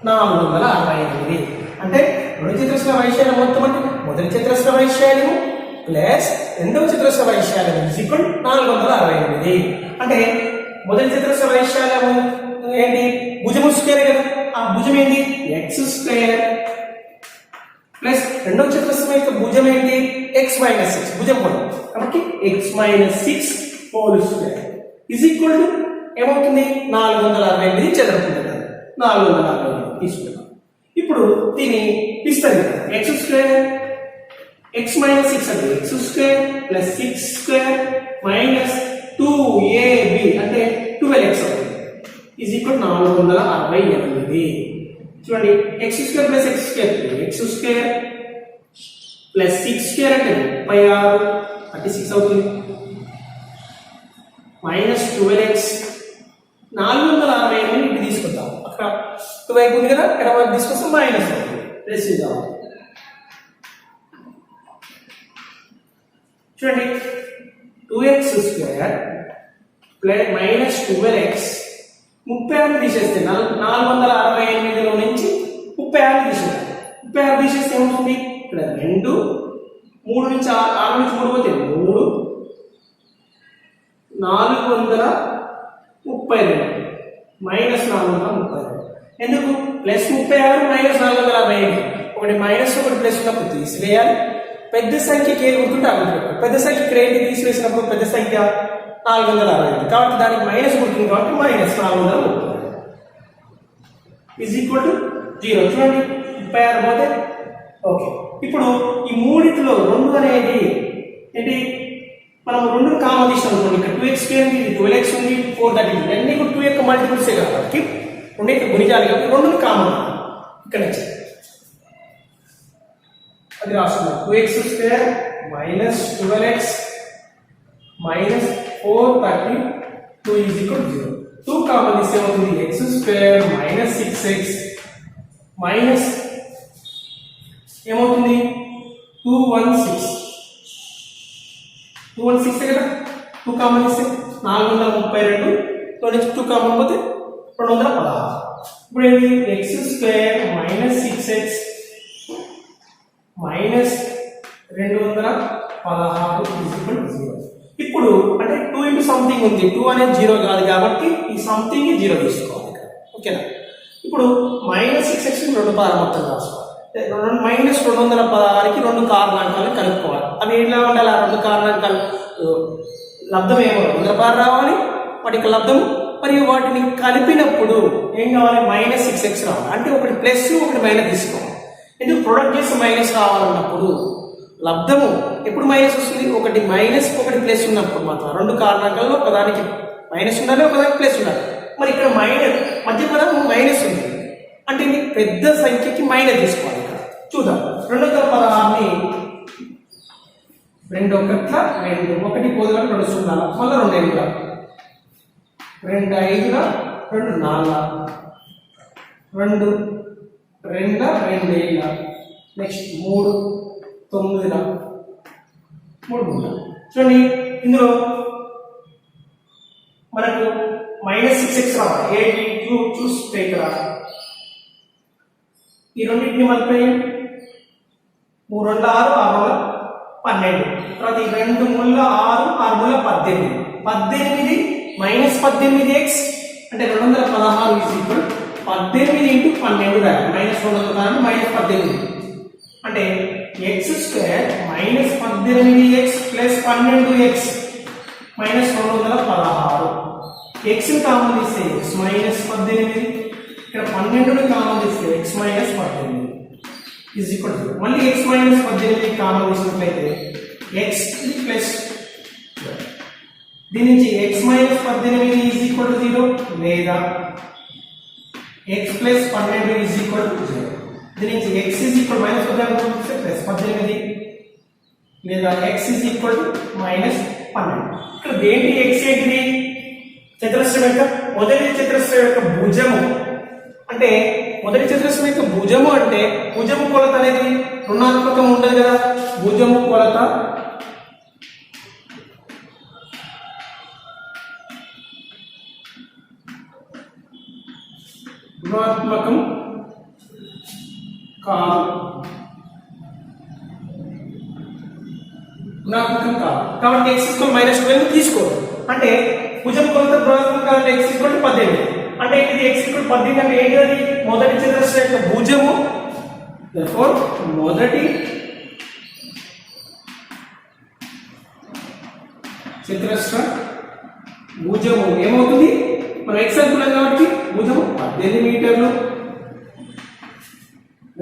468 అంటే రెండు చతురస్రాల వైశాల్యం మొత్తం అంటే మొదటి చతురస్ర వైశాల్యము ప్లస్ రెండవ చతురస్ర వైశాల్యం ఈక్వల్ 468 అంటే మొదటి చతురస్ర వైశాల్యము ఏంటి భుజము స్క్వేర్ కదా ఆ భుజం ఏంటి ఎక్స్ స్క్వేర్ ప్లస్ రెండవ చతురస్రం యొక్క భుజం ఏంటి ఎక్స్ మైనస్ 6 భుజం కూడా కాబట్టి X minus 6 whole square is equal to ఏమవుతుంది 468 చదరపు 468 తీసుకుంటాం ఇప్పుడు దీన్ని విస్తరిద్దాం ఎక్స్ స్క్వేర్ ఎక్స్ మైనస్ 6 అంటే X square plus 6 square minus 2ab అంటే 12x అవుతుంది ఈజ్ ఈక్వల్ 468 చూడండి X square plus X square X square plus 6 square అంటే 36 36 అవుతుంది మైనస్ 12x 468 ఇటు తీసుకుంటాం అక్కడ వైపు ఉంది కదా ఎక్కడ వైపు తీసుకొస్తాం మైనస్ అవుతుంది ప్లస్ ఇద్దాం చూడండి 2x square plus minus 12x 36 తీసేస్తే 468లో నుంచి 36 తీసేయాలి 36 తీసేస్తే ఏమవుతుంది ఇక్కడ 2 3 నుంచి 6 నుంచి 3 పోతే 3 432 మైనస్ 432 ఎందుకు ప్లస్ 36 మైనస్ 468 ఒకటి మైనస్ ఒకటి ప్లస్ ఉన్నప్పుడు తీసివేయాలి పెద్ద సంఖ్యకి ఏ గుర్తుంటే పెద్ద సంఖ్యకి ఏంటి తీసివేసినప్పుడు పెద్ద సంఖ్య 468 కాబట్టి దానికి మైనస్ గుర్తుంది కాబట్టి మైనస్ 430 ఈజ్ ఈక్వల్ టు 0 చూడండి 36 పోతే ఓకే ఇప్పుడు ఈ మూడిట్లో 2 అనేది ఏంటి మనం 2 కామన్ తీసాం అనుకోండి ఇక్కడ 2x ఉంది 12x ఉంది 430 అన్ని 2 యొక్క మల్టిపుల్సే కాబట్టి 2 యొక్క గుణిజాలు కాబట్టి 2 కామన్ ఇక్కడ అది రాస్తున్నాం 2x square minus 12x minus 432 is equal 0 2 common తీస్తే ఏమవుతుంది x square minus 6x minus ఏమవుతుంది 216 కదా 2 కామన్ తీస్తే 432 లో నుంచి 2 కామన్ పోతే 216 ఇప్పుడు ఏంటి x square minus 6x minus 216 0 ఇప్పుడు అంటే 2 ఇంటూ సంథింగ్ ఉంది 2 అనేది 0 కాదు కాబట్టి ఈ సంథింగ్ 0 తీసుకోవాలి ఇక్కడ ఓకేనా ఇప్పుడు మైనస్ 6x రెండు పదాలు మొత్తం రాసుకోవాలి మైనస్ 216కి 2 కారణాంకాలను కలుపుకోవాలి అవి ఎలా ఉండాలి ఆ 2 కారణాంకాలు లబ్ధం ఏమో 100 రావాలి వాటికి లబ్ధం మరియు వాటిని కలిపినప్పుడు ఏం కావాలి మైనస్ 6x రావాలి అంటే ఒకటి ప్లస్ ఒకటి మైనస్ తీసుకోవాలి ఎందుకు ప్రొడక్ట్ చేసి మైనస్ రావాలన్నప్పుడు లబ్ధము ఎప్పుడు మైనస్ వస్తుంది ఒకటి మైనస్ ఒకటి ప్లస్ ఉన్నప్పుడు మాత్రం 2 కారణాంకాల్లో ఒకదానికి మైనస్ ఉండాలి ఒకదానికి ప్లస్ ఉండాలి మరి ఇక్కడ మైనస్ మధ్య పదం మైనస్ ఉంది అంటే పెద్ద సంఖ్యకి మైనస్ తీసుకోవాలి చూద్దాం 216ని 2 1 పోదులకు 2 సున్నాలు మళ్ళీ 2 8 2 5 2 4 2 2 7 నెక్స్ట్ 3 9 3 చూడండి ఇందులో మనకు మైనస్ 6x రావాలి ఏంటి చూస్తే ఇక్కడ ఈ రెండింటిని మళ్ళీ 3 2 6 6 12 తర్వాత ఈ 2 3 6 6 18 18 మైనస్ 18x అంటే 216 ఈజ్ ఈక్వల్ 18 ఇంటూ 12 రాయాలి మైనస్ 216 మైనస్ 18 అంటే x square minus 18x plus 12x minus 216 ఎక్స్ని కామన్ తీస్తే ఎక్స్ మైనస్ 18, ఇక్కడ 12ని కామన్ తీస్తే x minus 18 is equal to మళ్ళీ ఎక్స్ మైనస్ 18 కామన్ తీసినట్లయితే ఎక్స్ ప్లస్ దీని నుంచి x minus 18 is equal to 0 లేదా x plus 12 is equal to 0. దీని నుంచి x is equal minus 18 plus 18 లేదా x is equal to minus 12. ఇక్కడ దేంటి ఎక్స్ ఏంటిది? చతురస్రం యొక్క మొదటి చతురస్రం యొక్క భుజము. అంటే మొదటి చతురస్రం యొక్క భుజము అంటే భుజము కొలత అనేది రుణాత్మకం ఉండదు కదా. భుజము కొలత రుణాత్మకం కాదు, రుణాత్మకం కాదు. కాబట్టి ఎక్స్ ఈక్వల్ మైనస్ 12 తీసుకోరు. అంటే భుజం కొలత రుణాత్మకం కావాలంటే ఎక్స్ ఈక్వల్ 18. అంటే ఇది ఎక్స్ ఈక్వల్ 18 అంటే ఏంటది? మొదటి చతురస్రం యొక్క భుజము. therefore మొదటి చతురస్ర భుజము ఏమవుతుంది? మనం ఎక్స్ అనుకున్నాం కాబట్టి భుజము 18 మీటర్లు.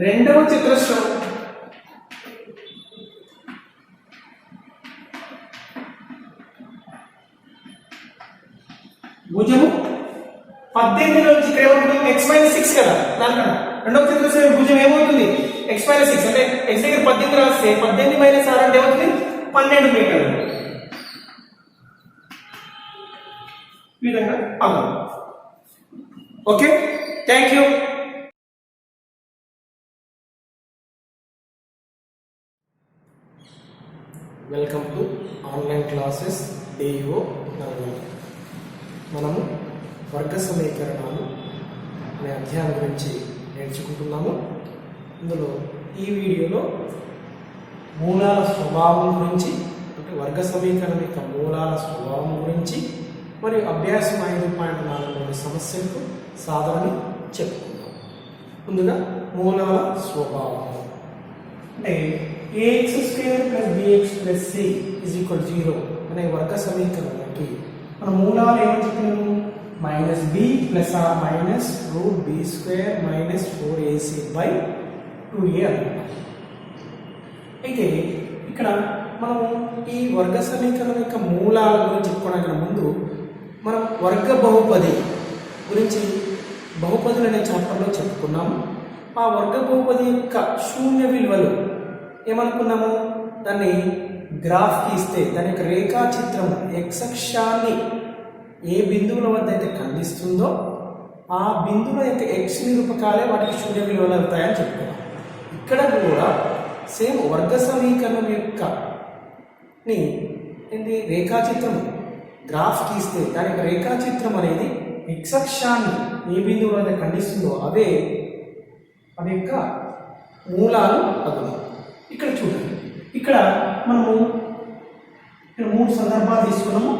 రెండవ చతురస్రం భుజము 18 నుంచి ఇక్కడ ఏమవుతుంది? ఎక్స్ మైనస్ 6 కదా. దానికన్నా రెండవ చతురస్రం భుజం ఏమవుతుంది? ఎక్స్ మైనస్ 6 అంటే ఎక్స్ దగ్గర 18 రాస్తే 18 మైనస్ 6 అంటే ఏమవుతుంది? 12 మీటర్లు. ఈ విధంగా అవును. Okay, thank you. Welcome to online classes DO Nalgonda. మనము వర్గ సమీకరణాలు అనే అధ్యాయం గురించి నేర్చుకుంటున్నాము. ఇందులో ఈ వీడియోలో మూలాల స్వభావం గురించి, అంటే వర్గ సమీకరణం యొక్క మూలాల స్వభావం గురించి మరియు అభ్యాసం 5.4లోని సమస్యలకు సాధనని చెప్పుకుందాం. ముందుగా మూలాల స్వభావం అంటే a x square plus b x plus c is equal 0 అనే వర్గ సమీకరణానికి మన మూలాలు ఏమని చెప్పినాము? Minus b plus or minus root b square minus 4ac by 2a అనుకుంటాం. అయితే ఇక్కడ మనము ఈ వర్గ సమీకరణం యొక్క మూలాల గురించి చెప్పుకోవడానికి ముందు మనం వర్గ బహుపది గురించి బహుపదులు అనే చాప్టర్లో చెప్పుకున్నాము. ఆ వర్గ బహుపది యొక్క శూన్య విలువలు ఏమనుకున్నాము? దాన్ని గ్రాఫ్ గీస్తే దాని యొక్క రేఖాచిత్రం ఎక్స్ అక్షాన్ని ఏ బిందువుల వద్ద అయితే ఖండిస్తుందో ఆ బిందువుల యొక్క ఎక్స్ నిరూపకాలే వాటికి శూన్య విలువలు అవుతాయని చెప్పుకున్నాం. ఇక్కడ కూడా సేమ్ వర్గ సమీకరణం యొక్క ఏంటి రేఖాచిత్రం గ్రాఫ్ గీస్తే దాని యొక్క రేఖాచిత్రం అనేది ఎక్స్ అక్షాన్ని ఏ బిందువుల వద్ద ఖండిస్తుందో అవే అది యొక్క మూలాలు అగును. ఇక్కడ చూడండి, ఇక్కడ మనము ఇక్కడ 3 సందర్భాలు తీసుకున్నాము.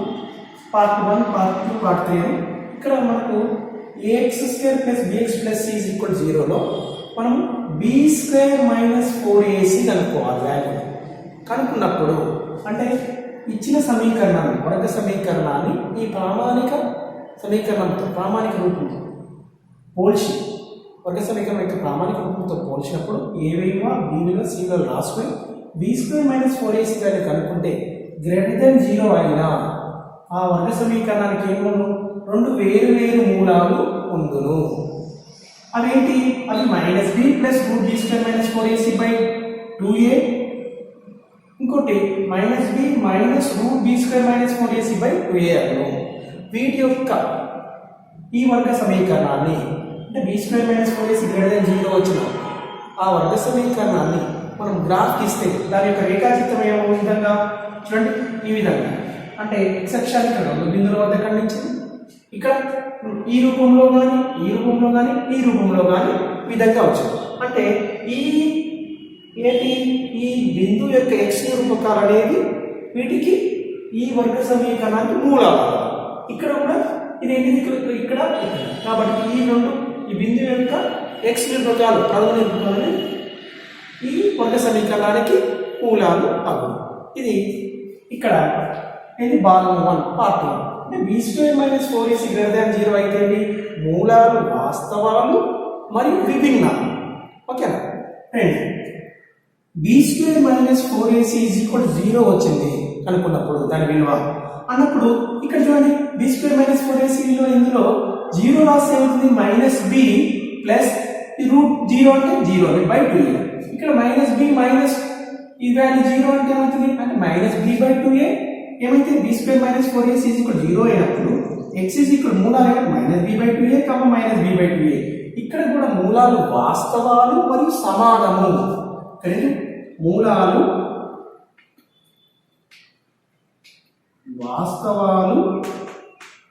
పార్ట్ 1, పార్ట్ 2, పార్ట్ 3 అని. ఇక్కడ మనకు a x square plus b x plus c is equal 0లో మనం బి స్క్వేర్ మైనస్ 4ac కనుక్కోవాలి. వాల్యూ కనుక్కున్నప్పుడు అంటే ఇచ్చిన సమీకరణాన్ని వర్గ సమీకరణాన్ని ఈ ప్రామాణిక సమీకరణంతో ప్రామాణిక రూపంతో పోల్చి వర్గ సమీకరణం యొక్క ప్రామాణిక రూపంతో పోల్చినప్పుడు ఏ విలువ బి విలువ సి విలువ రాసుకొని b square minus 4ac value కనుక్కుంటే గ్రేటర్ దెన్ 0 అయినా ఆ వర్గ సమీకరణానికి ఏమో 2 వేరు మూలాలు ఉండును. అదేంటి? అది minus b plus root b square minus 4ac by 2a, ఇంకోటి minus b minus root b square minus 4ac by 2a అను. వీటి యొక్క ఈ వర్గ సమీకరణాన్ని అంటే b square minus 4ac greater than 0 వచ్చిన ఆ వర్గ సమీకరణాన్ని మనం గ్రాఫ్ గీస్తే దాని యొక్క రేఖాచిత్రం ఏమో విధంగా చూడండి. ఈ విధంగా అంటే ఎక్స్ అక్షాన్ని ఇక్కడ 2 బిందువుల వద్ద ఖండించింది. ఇక్కడ ఈ రూపంలో కానీ ఈ రూపంలో కానీ ఈ రూపంలో కానీ విధంగా వచ్చింది. అంటే ఈ బిందువు యొక్క ఎక్స్ నిరూపకాలు అనేది వీటికి ఈ వర్గ సమీకరణానికి మూలాలు. ఇక్కడ కూడా ఇది ఏంటిది? ఇక్కడ కాబట్టి ఈ బిందువు యొక్క ఎక్స్ నిరూపకాలు ప్రథమ నిరూపకాలని ఈ వర్గ సమీకరణానికి మూలాలు అగును. ఇది ఇక్కడ ఇది భాగం 1 పార్ట్ 1. అంటే b square minus 4ac greater than 0 అయితే మూలాలు వాస్తవాలు మరియు విభిన్నాలు. ఓకేనా friends, b square minus 4ac is equal 0 వచ్చింది అనుకున్నప్పుడు దాని విలువ అన్నప్పుడు ఇక్కడ చూడండి బి స్క్వేర్ మైనస్ 4ac విలువ ఇందులో 0 రాస్తే ఏమవుతుంది మైనస్ బి ప్లస్ రూట్ 0 అంటే 0 బై 2a. ఇక్కడ మైనస్ బి మైనస్ ఈ వాల్యూ 0 అంటే ఏమవుతుంది అంటే మైనస్ బి బై 2a. ఏమైతే b square minus 4ac is equal 0 అయినప్పుడు x ఈజ్ ఈక్వల్ మూలాలు minus b by 2a minus b by 2a. ఇక్కడ కూడా మూలాలు వాస్తవాలు మరియు సమానము. మూలాలు వాస్తవాలు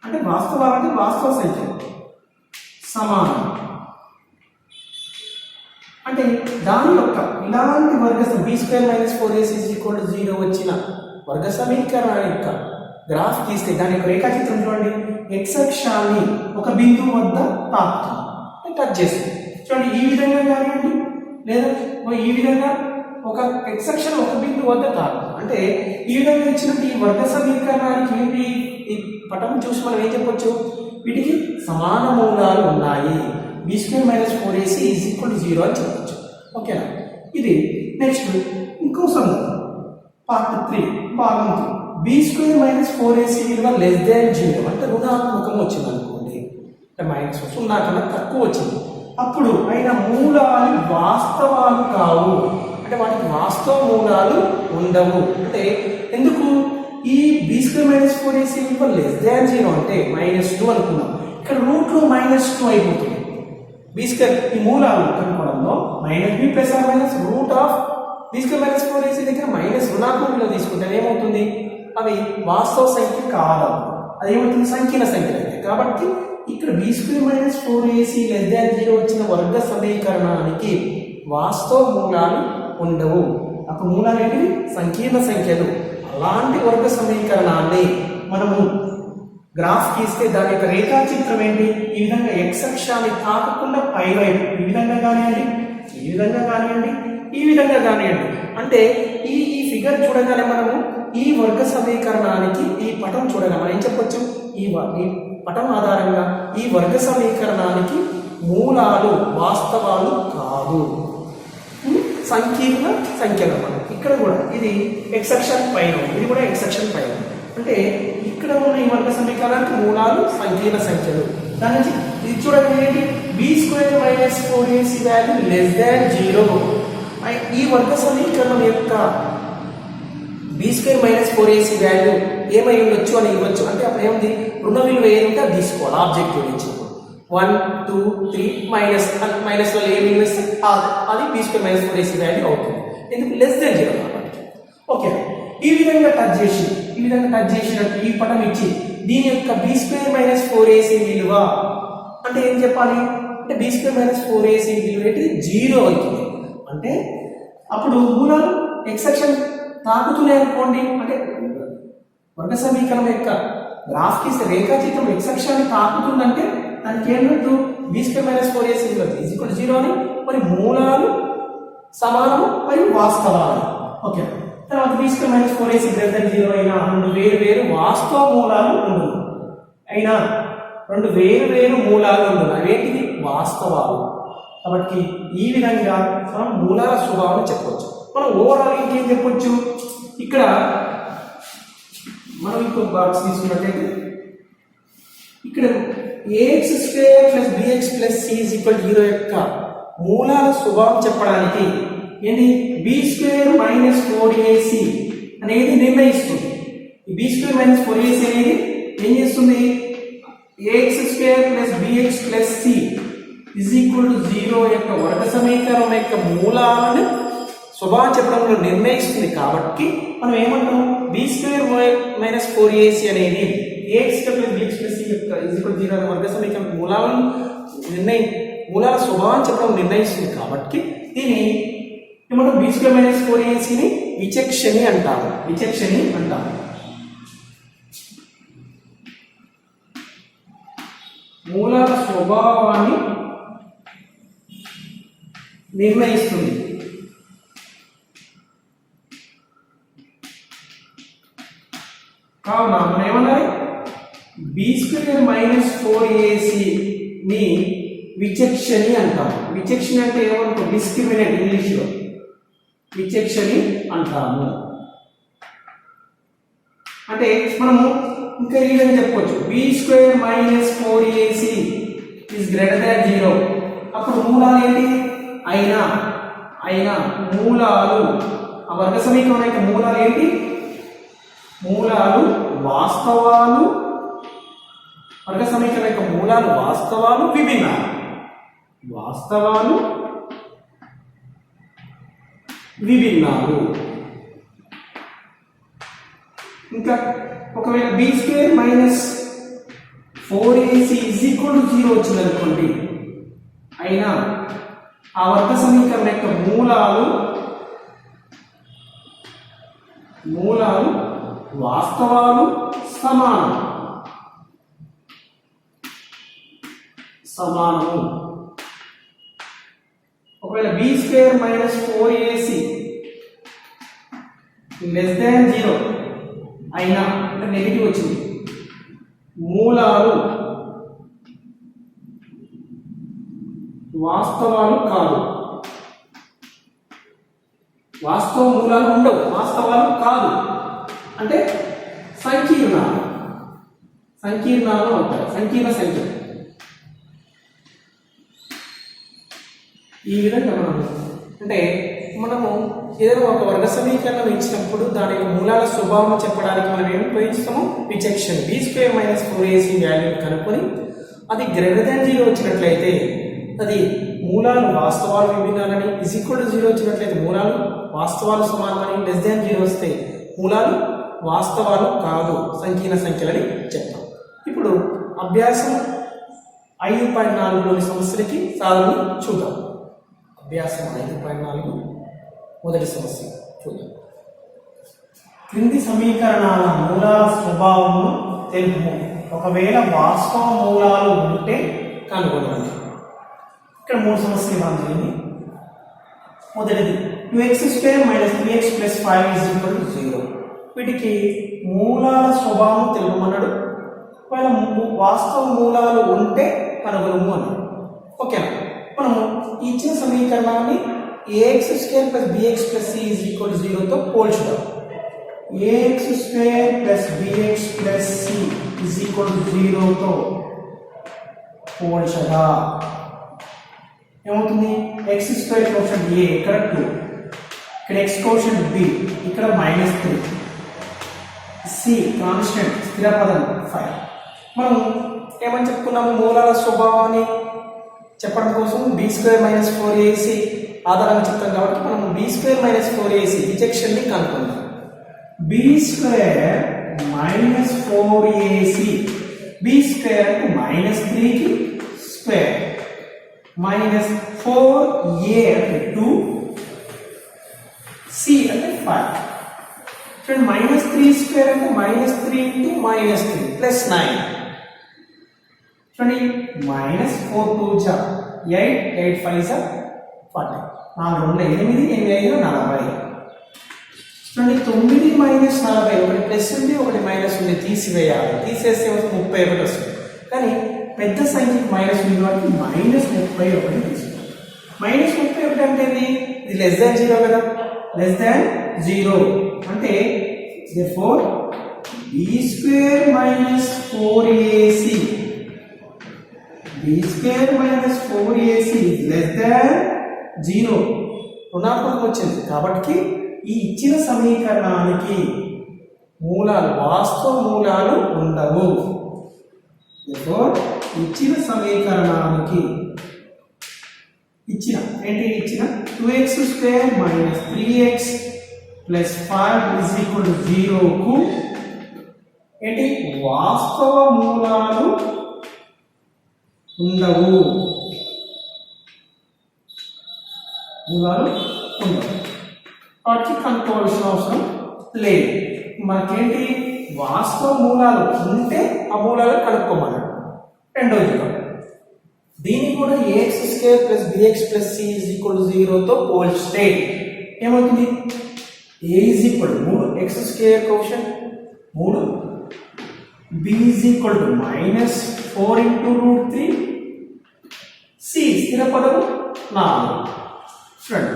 అంటే వాస్తవ సంఖ్య సమానం. అంటే దాని యొక్క ఇలాంటి వర్గ b square minus 4ac is equal 0 వచ్చిన వర్గ సమీకరణ యొక్క గ్రాఫ్ గీస్తే దాని యొక్క రేఖాచిత్రం చూడండి. x అక్షాన్ని ఒక బిందువు వద్ద తాకుతుంది, టచ్ చేస్తుంది. చూడండి ఈ విధంగా కానివ్వండి లేదా ఈ విధంగా ఒక x అక్షం ఒక బిందువు వద్ద తాకుతుంది. అంటే ఈ విధంగా ఇచ్చినట్టు ఈ వర్గ సమీకరణానికి ఏంటి ఈ పటం చూసి మనం ఏం చెప్పొచ్చు, వీటికి సమాన మూలాలు ఉన్నాయి. B square minus 4ac is equal 0 అని చెప్పొచ్చు. ఓకేనా, ఇది నెక్స్ట్ ఇంకో సందర్భం పార్ట్ 3 భాగం 3. బి స్క్వేర్ మైనస్ 4ac విలువ లెస్ దాన్ 0 అంటే రుణాత్మకం వచ్చింది అనుకోండి, అంటే మైనస్ 0 కన్నా తక్కువ వచ్చింది. అప్పుడు అయిన మూలాలు వాస్తవాలు కావు, అంటే వాటికి వాస్తవ మూలాలు ఉండవు. అంటే ఎందుకు ఈ బి స్క్వేర్ మైనస్ 4ac విలువ లెస్ దాన్ 0 అంటే -2 అనుకున్నాం. ఇక్కడ రూట్లో -2 అయిపోతుంది. బి స్క్వేర్ ఈ మూలాలు కనుక్కోవడంలో minus b plus or minus root of b square minus 4ac దగ్గర మైనస్ రుణాత్మక విలువ తీసుకుంటే ఏమవుతుంది, అవి వాస్తవ సంఖ్య కాదు, అది ఏమవుతుంది సంకీర్ణ సంఖ్య అయితే. కాబట్టి ఇక్కడ b square minus 4ac less than 0 వచ్చిన వర్గ సమీకరణానికి వాస్తవ మూలాలు ఉండవు. అప్పుడు మూలాలు ఏంటివి సంకీర్ణ సంఖ్యలు. అలాంటి వర్గ సమీకరణాన్ని మనము గ్రాఫ్ గీస్తే దాని యొక్క రేఖాచిత్రం ఏంటి, ఈ విధంగా x అక్షాన్ని తాకకుండా పైవైపు ఈ విధంగా కానివ్వండి, ఈ విధంగా కానివ్వండి, ఈ విధంగా కానివ్వండి. అంటే ఈ ఫిగర్ చూడగానే మనము ఈ వర్గ సమీకరణానికి ఈ పటం చూడగా మనం ఏం చెప్పొచ్చు, ఈ పటం ఆధారంగా ఈ వర్గ సమీకరణానికి మూలాలు వాస్తవాలు కాదు, సంకీర్ణ సంఖ్యలు. మనం ఇక్కడ కూడా ఇది x అక్షం పైన, ఇది కూడా x అక్షం పైన. అంటే ఇక్కడ ఉన్న ఈ వర్గ సమీకరణానికి మూలాలు సంకీర్ణ సంఖ్యలు. దాని నుంచి ఇది చూడండి ఏంటి, b square minus 4ac value less than 0. ఈ వర్గ సమీకరణం యొక్క B square minus 4ac value ఏమై ఉండొచ్చు అని ఇవ్వచ్చు. అంటే అప్పుడు ఏముంది, రుణ విలువ ఏది ఉంటే అది తీసుకోవాలి ఆబ్జెక్టివ్ నుంచి. 1 2 3 మైనస్ వల్ల ఏమి ఇన్వెస్ట్ అది B square minus 4ac value అవుతుంది. ఎందుకు లెస్ దాన్ 0 కాబట్టి. ఓకే, ఈ విధంగా టచ్ చేసినట్టు ఈ పటం ఇచ్చి దీని యొక్క బి స్క్వేర్ మైనస్ 4ac విలువ అంటే ఏం చెప్పాలి అంటే బి స్క్వేర్ మైనస్ 4ac విలువ ఏంటి 0 అవుతుంది. అంటే అప్పుడు మూలాలు x అక్షం తాకుతున్నాయి అనుకోండి, అంటే వర్గ సమీకరణం యొక్క గ్రాఫ్ గీస్తే రేఖాచిత్రం x అక్షాన్ని తాకుతుందంటే దానికి ఏమిటూ బి స్క్వేర్ మైనస్ 4ac విలువ ఈజ్ ఈక్వల్ 0 అని, మరి మూలాలు సమానము మరియు వాస్తవాలు. ఓకే, తర్వాత b square minus 4ac greater than 0 అయినా రెండు వేరు వాస్తవ మూలాలు ఉండవు, అయినా రెండు వేరు మూలాలు ఉండవు, అవేంటిది వాస్తవాలు. కాబట్టి ఈ విధంగా మనం మూలాల స్వభావం చెప్పవచ్చు. మనం ఓవరాల్ ఇంకేం చెప్పొచ్చు, ఇక్కడ మనం ఇంకో బాక్స్ తీసుకున్నట్లయితే ఇక్కడ ax square plus bx plus c is equal 0 యొక్క మూలాల స్వభావం చెప్పడానికి ఏంటి బి స్క్వేర్ మైనస్ 4ac అనేది నిర్ణయిస్తుంది. ఈ బి స్క్వేర్ మైనస్ 4ac అనేది ఏం చేస్తుంది, ax square plus bx plus c is equal to 0 యొక్క వర్గ సమీకరణం యొక్క మూలాలను స్వభావం చెప్పడంలో నిర్ణయిస్తుంది. కాబట్టి మనం ఏమంటాం, బి స్క్వేర్ మైనస్ 4ac అనేది ax plus bx plus c యొక్క ఈజ్ ఈక్వల్ 0 అనే వర్గ సమీకరణం మూలాల స్వభావం చెప్పడం నిర్ణయిస్తుంది. కాబట్టి దీని ఏమంటాం, బి స్క్వేర్ మైనస్ 4ac ని విచక్షణి అంటారు. మూలాల స్వభావాన్ని నిర్ణయిస్తుంది. కావున మనం ఏమన్నాయి, బి స్క్వేర్ మైనస్ 4ac ని విచక్షణి అంటాము. విచక్షణ అంటే ఏమనుకో డిస్క్రిమినేట్ ఇంగ్లీష్లో విచక్షణి అంటాము. అంటే మనము ఇంకా ఈ విధంగా చెప్పవచ్చు b square minus 4ac is greater than 0. అప్పుడు మూలాలు ఏంటి అయినా మూలాలు ఆ వర్గ సమీకరణం యొక్క మూలాలు ఏంటి? మూలాలు వాస్తవాలు. వర్గ సమీకరణం యొక్క మూలాలు వాస్తవాలు విభిన్నాలు. వాస్తవాలు విభిన్నాలు. ఇంకా ఒకవేళ b square minus 4ac is equal to 0 వచ్చిందనుకోండి, అయినా ఆ వర్గ సమీకరణం యొక్క మూలాలు వాస్తవాలు సమానము. ఒకవేళ b square minus 4ac less than 0 అయినా అంటే నెగిటివ్ వచ్చింది, మూలాలు వాస్తవాలు కాదు. వాస్తవ మూలాలు ఉండవు, వాస్తవాలు కాదు అంటే సంకీర్ణాలు అవుతాయి, సంకీర్ణ సంఖ్య. ఈ విధంగా మనము ఏదైనా ఒక వర్గ సమీకరణం ఇచ్చినప్పుడు దాని యొక్క మూలాల స్వభావం చెప్పడానికి మనం ఏమి ఉపయోగిస్తాము? విచక్షణ. B square minus 4ac value కనుక్కొని అది గ్రేటర్ దాన్ 0 వచ్చినట్లయితే అది మూలాలు వాస్తవాలు విభిన్నాలని, ఇజ్ ఈక్వల్ టు 0 వచ్చినట్లయితే మూలాలు వాస్తవాలు సమానమని, లెస్ దాన్ 0 వస్తే మూలాలు వాస్తవాలు కాదు, సంకీర్ణ సంఖ్యలని చెప్తాం. ఇప్పుడు అభ్యాసం 5.4లోని సమస్యలకి సాధన చూద్దాం. అభ్యాసం 5.4 మొదటి సమస్య చూద్దాం. క్రింది సమీకరణాల మూలాల స్వభావమును తెలుపు. ఒకవేళ వాస్తవ మూలాలు ఉంటే కనుగొనండి. ఇక్కడ 3 సమస్యలు ఇవ్వడం జరిగింది. మొదటిది 2x² minus 3x plus 5 is equal to 0. వీటికి మూలాల స్వభావం తెలుపమన్నాడు. ఒకవేళ వాస్తవ మూలాలు ఉంటే కనుగొనము అన్నాడు. ఓకేనా? మనము ఇచ్చిన సమీకరణాన్ని ax² plus bx plus c is equal to 0తో పోల్చుదాం. ax² plus bx plus c is equal to 0తో పోల్చగా ఏమవుతుంది? x² కోషంట్ a ఇక్కడ 2, ఇక్కడ x కోషంట్ b ఇక్కడ -3, c కాన్స్టెంట్ స్థిర పదం 5. మనం ఏమని చెప్పుకున్నాము? మూలాల స్వభావాన్ని చెప్పడం కోసం b² మైనస్ 4ac ఆధారంగా చెప్తాం కాబట్టి మనం b² మైనస్ 4ac విచక్షణని కనుక్కుందాం. b² మైనస్ 4ac, b² అంటే -3కి స్క్వేర్, మైనస్ 4a అంటే 2, c అంటే 5. చూడండి, -3² అంటే -3 ఇంటూ -3 ప్లస్ 9. చూడండి, -4 2 జా 8, 8 5 జా 40, 4 2 8, 8 5 40. చూడండి, 9 మైనస్ 40, ఒకటి ప్లస్ ఉంది ఒకటి మైనస్ ఉంది, తీసివేయాలి. తీసేస్తే 31 వస్తుంది. కానీ పెద్ద సంఖ్యకి మైనస్ ఉంది కాబట్టి -31 తీసుకోవాలి. -31 అంటే ఇది లెస్ దాన్ 0 కదా, లెస్ దాన్ 0 అంటే therefore b² minus 4ac b² minus 4ac less than 0 రుణాత్మకం వచ్చింది. కాబట్టి ఈ ఇచ్చిన సమీకరణానికి మూలాలు వాస్తవ మూలాలు ఉండవు. therefore ఇచ్చిన సమీకరణానికి ఇచ్చిన 2x² minus 3x plus 5 is equal to 0కు వాస్తవ మూలాలు ఉండవు. వాటికి కనుక్కోవాల్సిన అవసరం లేదు. మనకేంటి? వాస్తవ మూలాలు ఉంటే ఆ మూలాలు కనుక్కోమన్నాడు. రెండోది దీన్ని కూడా ax² plus bx plus c is equal to 0తో పోల్చితే ఏమవుతుంది? a is equal 3 x² quotient 3, b is equal to minus 4 into root 3 c స్థిర పదము 4 చూడండి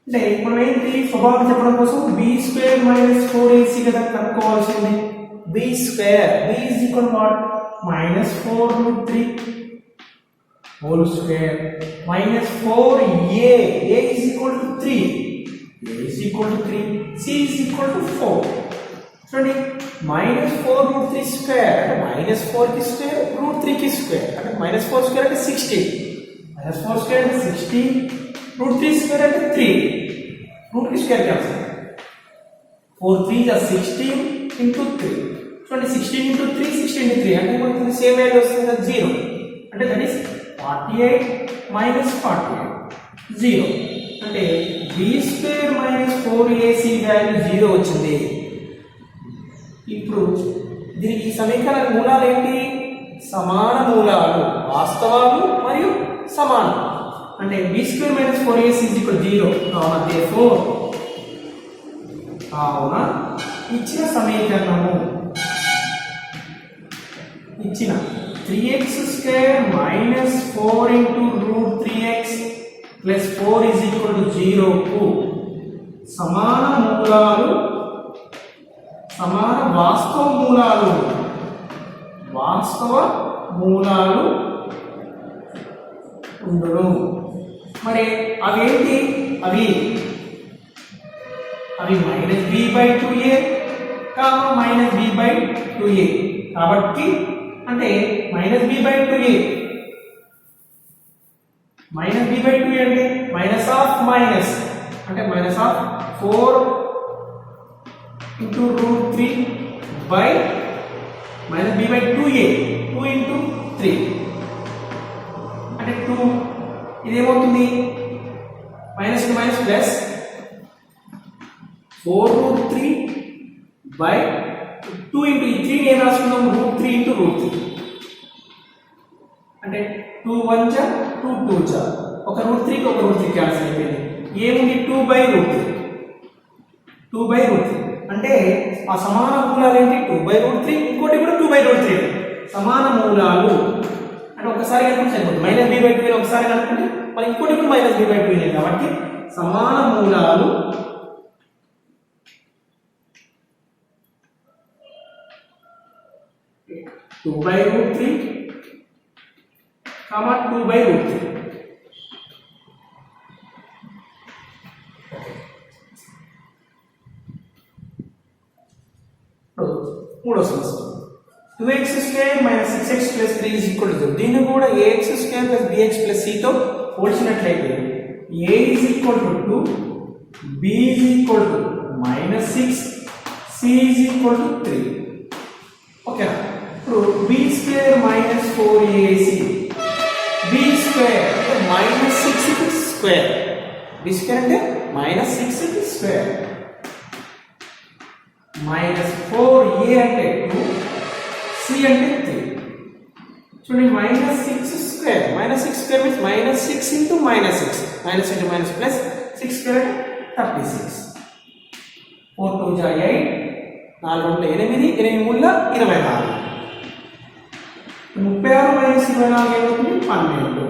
అంటే మనం ఏంటి స్వభావం చెప్పడం కోసం b స్క్వేర్ మైనస్ 4ac కదా కనుక్కోవాల్సింది b square b is equal to what minus 4 root 3 whole square minus 4a is equal to 3 a is equal to 3 c is equal to 4 చూడండి minus 4 root 3 square అంటే minus 4 కి స్క్వేర్ root 3 కి స్క్వేర్ అంటే minus 4 స్క్వేర్ అంటే 16 minus 4 స్క్వేర్ అంటే 16 root 3 స్క్వేర్ అంటే 3 root కి స్క్వేర్ క్యాన్సిల్ 4 3 is 16 into 3 చూడండి 16 into 3 16 into 3 అంటే మనకి సేమ్ వాల్యూ వస్తుంది కదా 0 అంటే దట్ ఇస్ 48 minus 48 0 అంటే b square minus 4ac value 0 వచ్చింది ఇప్పుడు దీనికి ఈ సమీకరణ మూలాలు ఏంటి సమాన మూలాలు వాస్తవాలు మరియు సమానం అంటే b స్క్వేర్ మైనస్ 4ac 0 కావున therefore కావున ఇచ్చిన సమీకరణము ఇచ్చిన 3x square minus 4 into root 3x plus 4 is equal to 0 కు సమాన మూలాలు సమాన వాస్తవ మూలాలు ఉండును మరి అవేంటి అవి minus b by 2a comma minus b by 2a కాబట్టి అంటే minus b by 2a minus b by 2a అంటే మైనస్ ఆఫ్ మైనస్ అంటే minus of 4 into root 3 by minus b by 2a 2 into 3 అంటే 2 ఇది ఏమవుతుంది మైనస్ కి minus plus 4 root 3 by 2 into ఈ 3 ఏం రాసుకుందాం root 3 into root 3 అంటే 2 1 జా 2 2 జా ఒక root 3 కి ఒక root 3 క్యాన్సిల్ అయిపోయింది ఏముంది 2 by root 3 2 by root 3 అంటే ఆ సమాన మూలాలు ఏంటి 2 by root 3 ఇంకోటి కూడా 2 by root 3 సమాన మూలాలు అంటే ఒకసారి కనుక్కుంటే సరిపోతుంది మైనస్ b బై 2 ఒకసారి కనుక్కుంటే మరి ఇంకోటి కూడా మైనస్ b బై 2 కాబట్టి సమాన మూలాలు two by root 3 comma 2 by root 3 మూడో సమస్య 2x square minus 6x plus 3 is equal to 0 దీన్ని కూడా ax square plus bx plus c తో పోల్చినట్లయితే a is equal to 2 b is equal to minus 6 c is equal to 3 ఓకేనా ఇప్పుడు b square minus 4ac b square అంటే మైనస్ 6 స్క్వేర్ b స్క్వేర్ అంటే మైనస్ 6 స్క్వేర్ మైనస్ 4a అంటే 2 c అంటే 3 చూడండి minus 6 square means minus 6 into minus 6 minus into minus plus 6 square 36 4 2 జా 8 4 8 8 3 24 36 మైనస్ 24 ఏమవుతుంది 12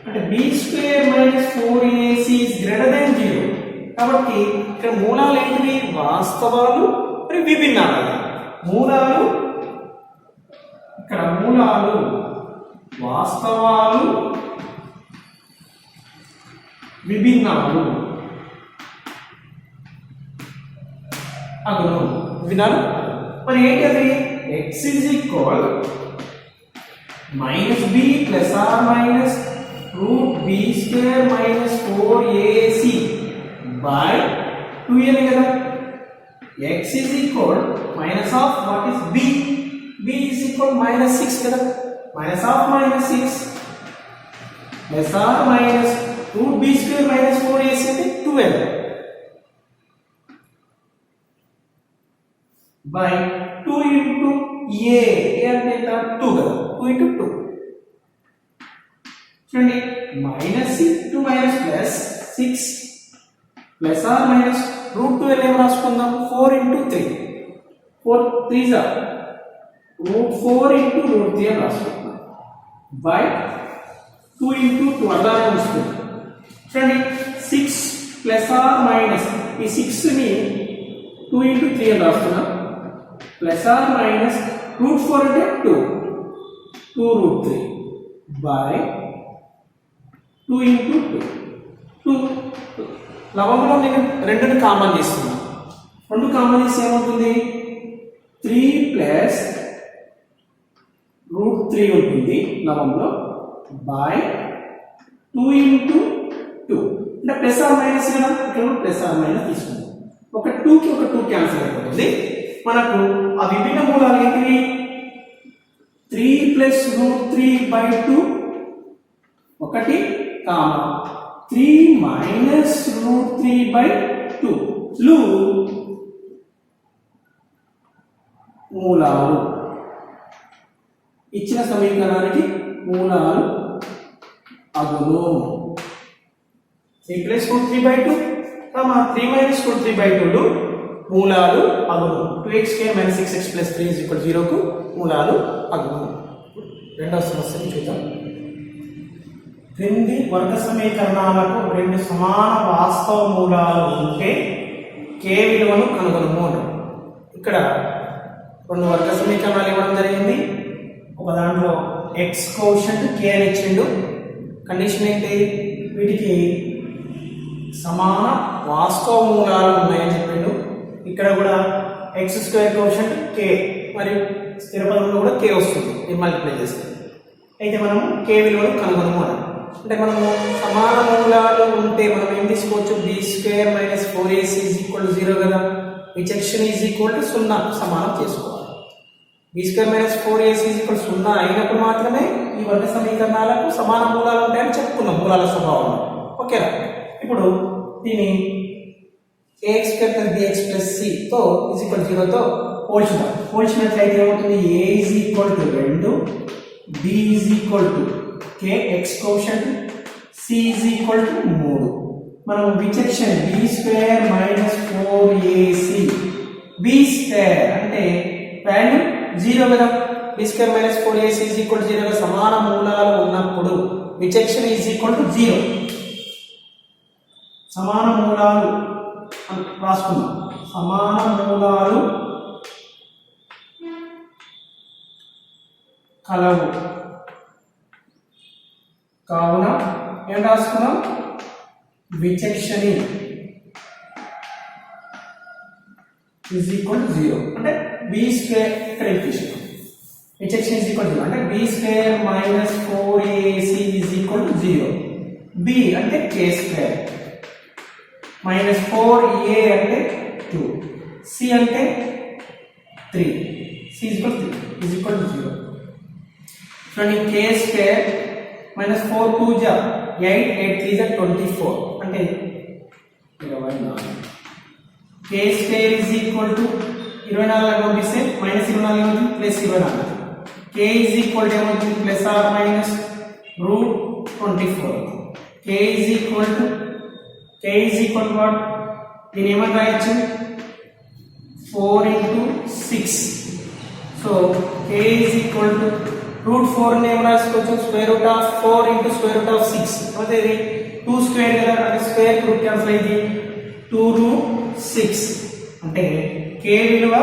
అంటే b square minus 4ac is greater than 0 కాబట్టి ఇక్కడ మూలాలు ఏంటివి వాస్తవాలు మరియు విభిన్నాలు మూలాలు ఇక్కడ మూలాలు వాస్తవాలు విభిన్నాలు అగును విభిన్నాలు మరి ఏంటి అది x is equal minus b plus or minus root b square minus 4ac by 2a కదా x is equal minus of what is b is equal minus 6 kada minus of minus 6 plus or minus root b square minus 4ac ante 12 by 2 into a ante ఎంత 2 kada 2 into 2 చూడండి minus 6 to minus plus 6 plus or minus root 12 ఏం రాసుకుందాం 4 into 3 4 3 जा √4 into √3 అని రాసుకుంటున్నాం బై 2 into 2 అలానే వస్తుంది చూడండి 6 ప్లస్ ఆర్ మైనస్ ఈ 6 ని 2 into 3 అని రాస్తున్నాం ప్లస్ ఆర్ మైనస్ √4 అంటే 2 2√3 బై 2 into 2 లవంలో నేను రెండుని కామన్ చేస్తున్నాను రెండు కామన్ చేస్తే ఏమవుతుంది 3 ప్లస్ √3 ఉంటుంది లవంలో బై 2 into 2 అంటే ప్లస్ ఆర్ మైనస్ కదా ఇక్కడ ప్లస్ ఆర్ మైనస్ తీసుకుందాం ఒక 2 కి ఒక 2 క్యాన్సిల్ అయిపోతుంది మనకు ఆ విభిన్న మూలాలు ఏంటివి 3 ప్లస్ √3 బై 2 ఒకటి కామా 3 మైనస్ √3 బై 2 లు మూలాలు ఇచ్చిన సమీకరణానికి మూలాలు అగును 3 plus √3 by 2 comma 3 minus √3 by 2 లు మూలాలు అగును 2x² - 6x + 3 = 0 కు మూలాలు అగును రెండవ సమస్యను చూద్దాం క్రింది వర్గ సమీకరణాలకు రెండు సమాన వాస్తవ మూలాలు ఉంటే k విలువను కనుగొనము ఇక్కడ రెండు వర్గ సమీకరణాలు ఇవ్వడం జరిగింది ఒక దాంట్లో x కోషంట్ k అని ఇచ్చిండు కండిషన్ ఏంటి వీటికి సమాన వాస్తవ మూలాలు ఉన్నాయని చెప్పిండు ఇక్కడ కూడా x² కోషంట్ k మరియు స్థిర పదంలో కూడా k వస్తుంది ఇది మల్టిప్లై చేస్తే అయితే మనం k విలువను కనుగొనము అంటే మనము సమాన మూలాలు ఉంటే మనం ఏం తీసుకోవచ్చు b² - 4ac = 0 కదా విచక్షణ = 0 సమానం చేసుకోవాలి b² - 4ac = 0 అయినప్పుడు మాత్రమే ఈ వర్గ సమీకరణాలకు సమాన మూలాలు ఉంటాయని చెప్పుకున్నాం మూలాల స్వభావం ఓకేనా ఇప్పుడు దీన్ని ax² + bx + c తో = 0 తో పోల్చుదాం పోల్చినట్లయితే ఏమవుతుంది a = 2 b k x quotient c = 3 మనం విచక్షణ b² - 4ac b² అంటే వాల్యూ 0 కదా b² - 4ac = 0 గా సమాన మూలాలు ఉన్నప్పుడు విచక్షణ = 0 సమాన మూలాలు రాసుకుందాం సమాన మూలాలు కలవు కావున ఏం రాసుకున్నాం విచక్షణి = 0 అంటే b² ఇక్కడ తీసుకున్నాం విచక్షణ = 0 అంటే b² - 4ac = 0 b అంటే k² - 4a అంటే 2 c అంటే 3 c = 0 చూడండి k² -4 2 जा 8 8 3 जा 24 అంటే 24 k² = 24 పంపిస్తే -24 అవుతుంది +24 k ఏమవుతుంది plus or minus √24 k what దీని ఏమని రాయొచ్చు 4 into 6 సో k √4 ని ఏం రాసుకోవచ్చు √4 into √6 అంటే ఇది 2² కదా అంటే స్క్వేర్ రూట్ క్యాన్సిల్ అయ్యింది 2√6 అంటే k విలువ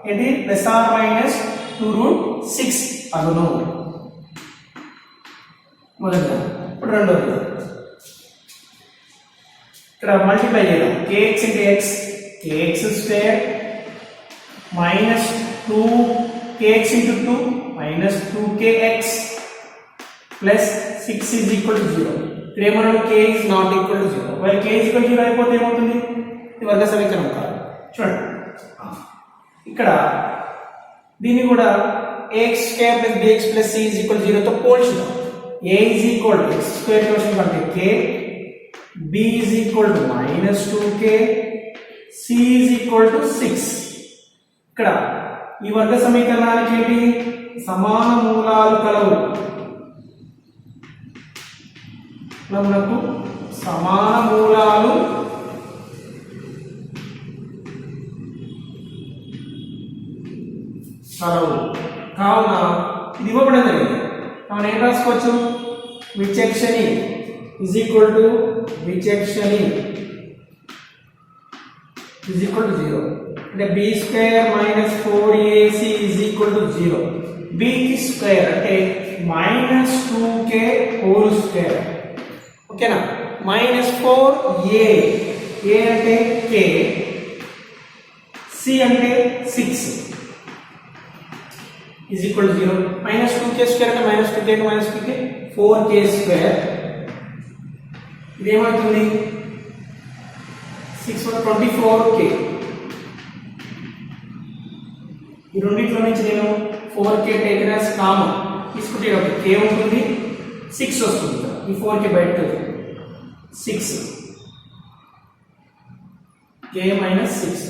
ఏంటి ప్లస్ ఆర్ మైనస్ 2√6 అగును మొదట ఇప్పుడు రెండోది ఇక్కడ మల్టిప్లై చేద్దాం kx into x kx² - 2 kx into 2 minus 2kx plus 6 is equal to 0 ఇక్కడ ఏమన్నాడు k is not equal to 0 well k is equal to 0 అయిపోతే ఏమవుతుంది ఇది వర్గ సమీకరణం కాదు చూడండి ఇక్కడ దీన్ని కూడా ax² + bx + c is equal to 0 తో పోల్చుదాం a is equal to x² కోషన్ అంటే k b is equal to -2k c is equal to 6 ఇక్కడ ఈ వర్గ సమీకరణానికి ఏంటి సమాన మూలాలు కలవు మనకు సమాన మూలాలు స్థలము. కావున ఇది ఇవ్వబడి జరిగింది. కావున ఏం రాసుకోవచ్చు? విచక్షణి ఈజ్ ఈక్వల్ టు విచక్షణి ఈజ్ ఈక్వల్ టు 0. అంటే b square minus 4ac is equal to 0. b square అంటే మైనస్ 2k హోల్ స్క్వేర్. ఓకేనా? మైనస్ 4a, a అంటే k, c అంటే 6 is equal to 0. Minus 2k square అంటే మైనస్ 2k అంటే మైనస్ 2k 4k స్క్వేర్. ఇది ఏమవుతుంది? 6 24k. ఈ రెండింటిలో నుంచి నేను 4k టేకెన్ యాజ్ కామన్ తీసుకుంటే ఒక k ఉంటుంది, 6 వస్తుంది. ఈ 4k బయటకు 6 k మైనస్ 6.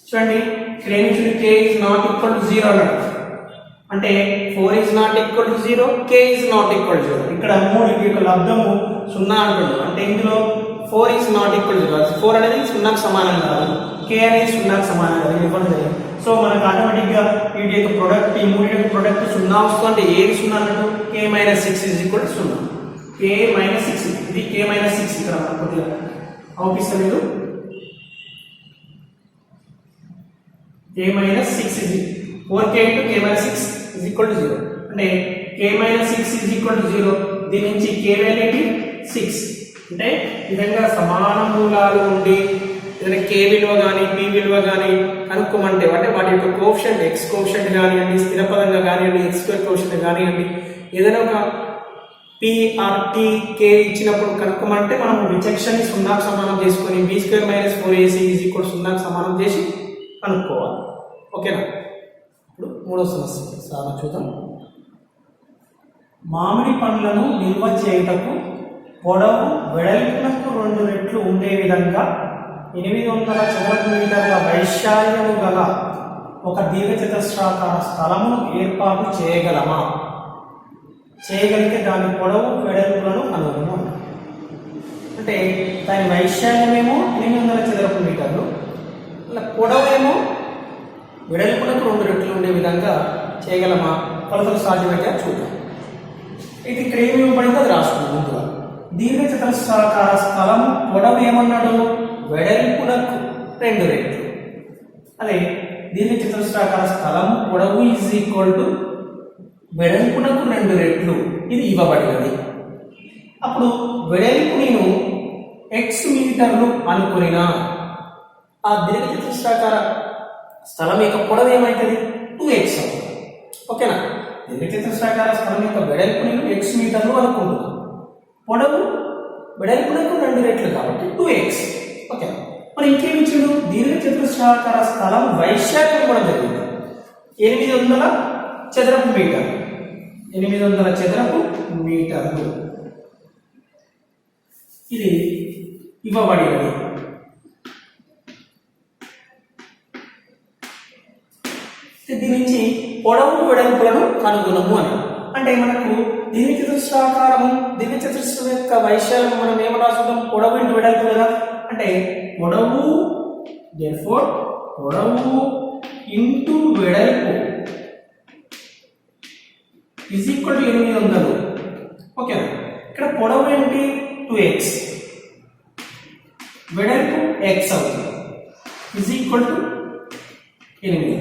చూడండి ఇక్కడ ఏమి చూడండి, k is not equal to 0 అన్నాడు. అంటే 4 is not equal to 0, k is not equal to 0. ఇక్కడ మూడింటి యొక్క లబ్ధము 0 అంటున్నాడు. అంటే ఇందులో 4 ఈజ్ నాట్ ఈక్వల్ టు 0. 4 అనేది 0కి సమానం కాదు, k అనేది 0కి సమానం కాదు. ఇవ్వడం జరిగింది. సో మనకు ఆటోమేటిక్గా వీటి యొక్క ప్రొడక్ట్, ఈ మూడు యొక్క ప్రొడక్ట్ 0 వస్తుంటే ఏది 0 అన్నట్టు k minus 6 is equal to 0. k minus 6, ఇది k మైనస్ 6. ఇక్కడ మనకు కొద్దిగా అవుపిస్తా లేదు. k మైనస్ 6 ఇది 4k into k minus 6 is equal to 0. అంటే k minus 6 is equal to 0. దీని నుంచి k వాల్యూ 6. అంటే ఈ విధంగా సమాన మూలాలు ఉండి ఏదైనా k విలువ కానీ p విలువ కానీ కనుక్కోమంటే, అంటే వాటి యొక్క కోఎఫిషియంట్ x కోఎఫిషియంట్ కానివ్వండి, స్థిర పదంగా కానివ్వండి, x స్క్వేర్ కోఎఫిషియంట్ కానివ్వండి, ఏదైనా ఒక p ఆర్ t k ఇచ్చినప్పుడు కనుక్కోమంటే మనం విచక్షణని 0కి సమానం చేసుకొని b square minus 4ac is equal 0కి సమానం చేసి కనుక్కోవాలి. ఓకేనా? ఇప్పుడు మూడో సమస్య సాధన చూద్దాం. మామిడి పండ్లను నిల్వ చేయుటకు పొడవు వెడల్పునకు 2 రెట్లు ఉండే విధంగా 800 చదరపు మీటర్ల వైశాల్యము గల ఒక దీర్ఘచతురస్రాకార స్థలమును ఏర్పాటు చేయగలమా? చేయగలిగితే దాని పొడవు వెడల్పులను కనుగొను. అంటే దాని వైశాల్యమేమో 800 చదరపు మీటర్లు, పొడవేమో వెడల్పునకు 2 రెట్లు ఉండే విధంగా చేయగలమా? కొలతలు సాధ్యమైతే చూద్దాం. ఇది ఇక్కడ ఏమి ఇవ్వబడిందో అది రాసుకుందాం. ముందుగా దీర్ఘచతురస్రాకార స్థలము పొడవు ఏమన్నాడు? వెడల్పునకు 2 రెట్లు. అదే దీర్ఘచతురస్రాకార స్థలము పొడవు ఈజ్ ఈక్వల్ టు వెడల్పునకు 2 రెట్లు. ఇది ఇవ్వబడినది. అప్పుడు వెడల్పు నేను x మీటర్లు అనుకునినా ఆ దీర్ఘచతురస్రాకార స్థలం యొక్క పొడవు ఏమైతుంది? 2x అవుతుంది. ఓకేనా? దీర్ఘచతురస్రాకార స్థలం యొక్క వెడల్పు నేను x మీటర్లు అనుకుంటున్నాను. పొడవు వెడల్పునకు 2 రెట్లు కాబట్టి 2x. ఓకే, మరి ఇంకేమి ఇచ్చాడు? దీర్ఘచతురస్రాకార స్థలం వైశాల్యం కూడా జరిగింది 800 చదరపు మీటర్లు. 800 చదరపు మీటర్లు ఇది ఇవ్వబడినది. దీని నుంచి పొడవు వెడల్పులను కనుగొనము అని. అంటే మనకు దీర్ఘచతురస్రాకారము, దీర్ఘచతురస్రం యొక్క వైశాల్యం మనం ఏమో రాసుకుంటాం? పొడవు ఇంటూ వెడల్పు కదా. అంటే పొడవు పొడవు ఇంటూ వెడల్పు ఈజ్ ఈక్వల్ టు 800. ఓకేనా? ఇక్కడ పొడవు ఏంటి? 2x, వెడల్పు x అవుతుంది. Is equal to 8.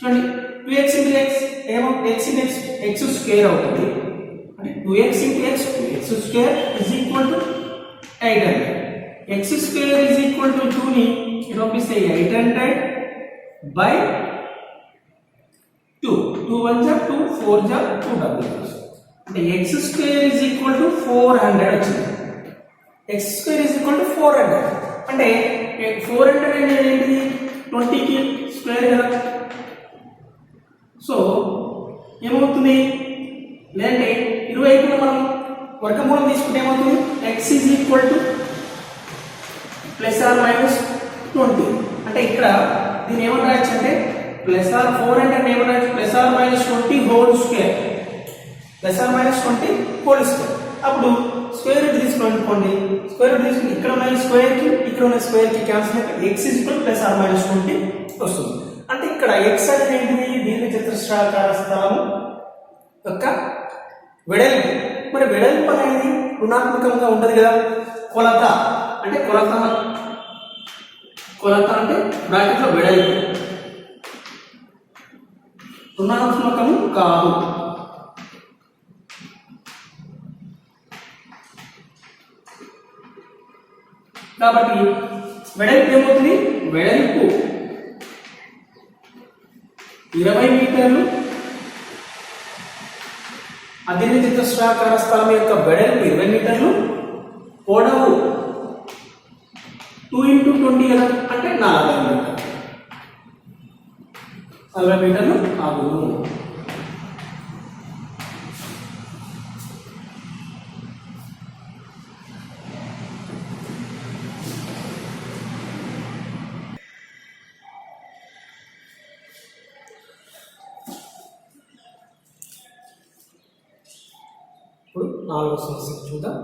చూడండి 2x ఇంటూ x ఏమో x ఇంటూ x స్క్వేర్ అవుతుంది. అంటే 2x into x 2x square is equal to 800. x square is equal to 2 ని చూపిస్తే 800 బై 2. 2 1 జా 2, 4 జా 2 డబుల్. అంటే x square is equal to 400 వచ్చింది. x square is equal to 400. అంటే 400 అనేది ఏంటిది? 20 కి స్క్వేర్ కదా. సో ఏమవుతుంది? లేదంటే ఇరువైపులా మనం వర్గమూలం తీసుకుంటే ఏమవుతుంది? x is equal to plus or minus 20. అంటే ఇక్కడ దీన్ని ఏమని రాయొచ్చు అంటే ప్లస్ ఆర్ 400 ఏమని రాయొచ్చు? Plus or minus 20 whole square. Plus or minus 20 whole square. అప్పుడు స్క్వేర్ రూట్ తీసుకోండి. స్క్వేర్ రూట్ తీసుకుని ఇక్కడ ఉన్న స్క్వేర్ కి ఇక్కడ ఉన్న స్క్వేర్ కి క్యాన్సిల్ అయితే x is equal plus or minus 20 వస్తుంది. అంటే ఇక్కడ x అనేది ఏంటిది? దీర్ఘచతురస్రాకార స్థలము యొక్క వెడల్పు. మరి వెడల్పు అనేది రుణాత్మకంగా ఉండదు కదా. కొలత అంటే బ్రాకెట్లో వెడల్పు రుణాత్మకము కాదు. కాబట్టి వెడల్పు ఏమవుతుంది? వెడల్పు 20 మీటర్లు. దీర్ఘచతురస్రాకార స్థలం యొక్క వెడల్పు 20 మీటర్లు, పొడవు 2 × 20 కదా, అంటే 40 మీటర్లు. 40 మీటర్లు ఆగును. ఇప్పుడు 4వ సమస్య చూద్దాం.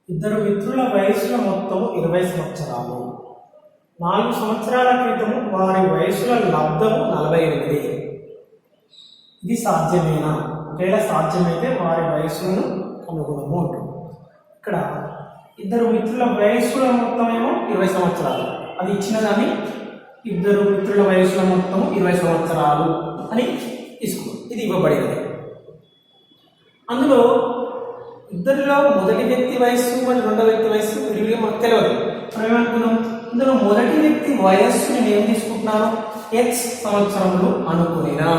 ఇద్దరు మిత్రుల వయసుల మొత్తం 20 సంవత్సరాలు. 4 సంవత్సరాల క్రితము వారి వయసుల లబ్ధము 48. ఇది సాధ్యమేనా? ఒకవేళ సాధ్యమైతే వారి వయసులను కనుగొనము అంటుంది. ఇక్కడ ఇద్దరు మిత్రుల వయసుల మొత్తం ఏమో 20 సంవత్సరాలు. అది ఇచ్చిన దాన్ని ఇద్దరు మిత్రుల వయసుల మొత్తం 20 సంవత్సరాలు అని తీసుకున్నాం. ఇది ఇవ్వబడినది. అందులో ఇద్దరిలో మొదటి వ్యక్తి వయస్సు మరి రెండో వ్యక్తి వయస్సు విడివిడిగా మనకు తెలియదు. మనం ఏమనుకున్నాం? ఇందులో మొదటి వ్యక్తి వయస్సు నేను ఏం తీసుకుంటున్నాను? x సంవత్సరములు అనుకునేనా.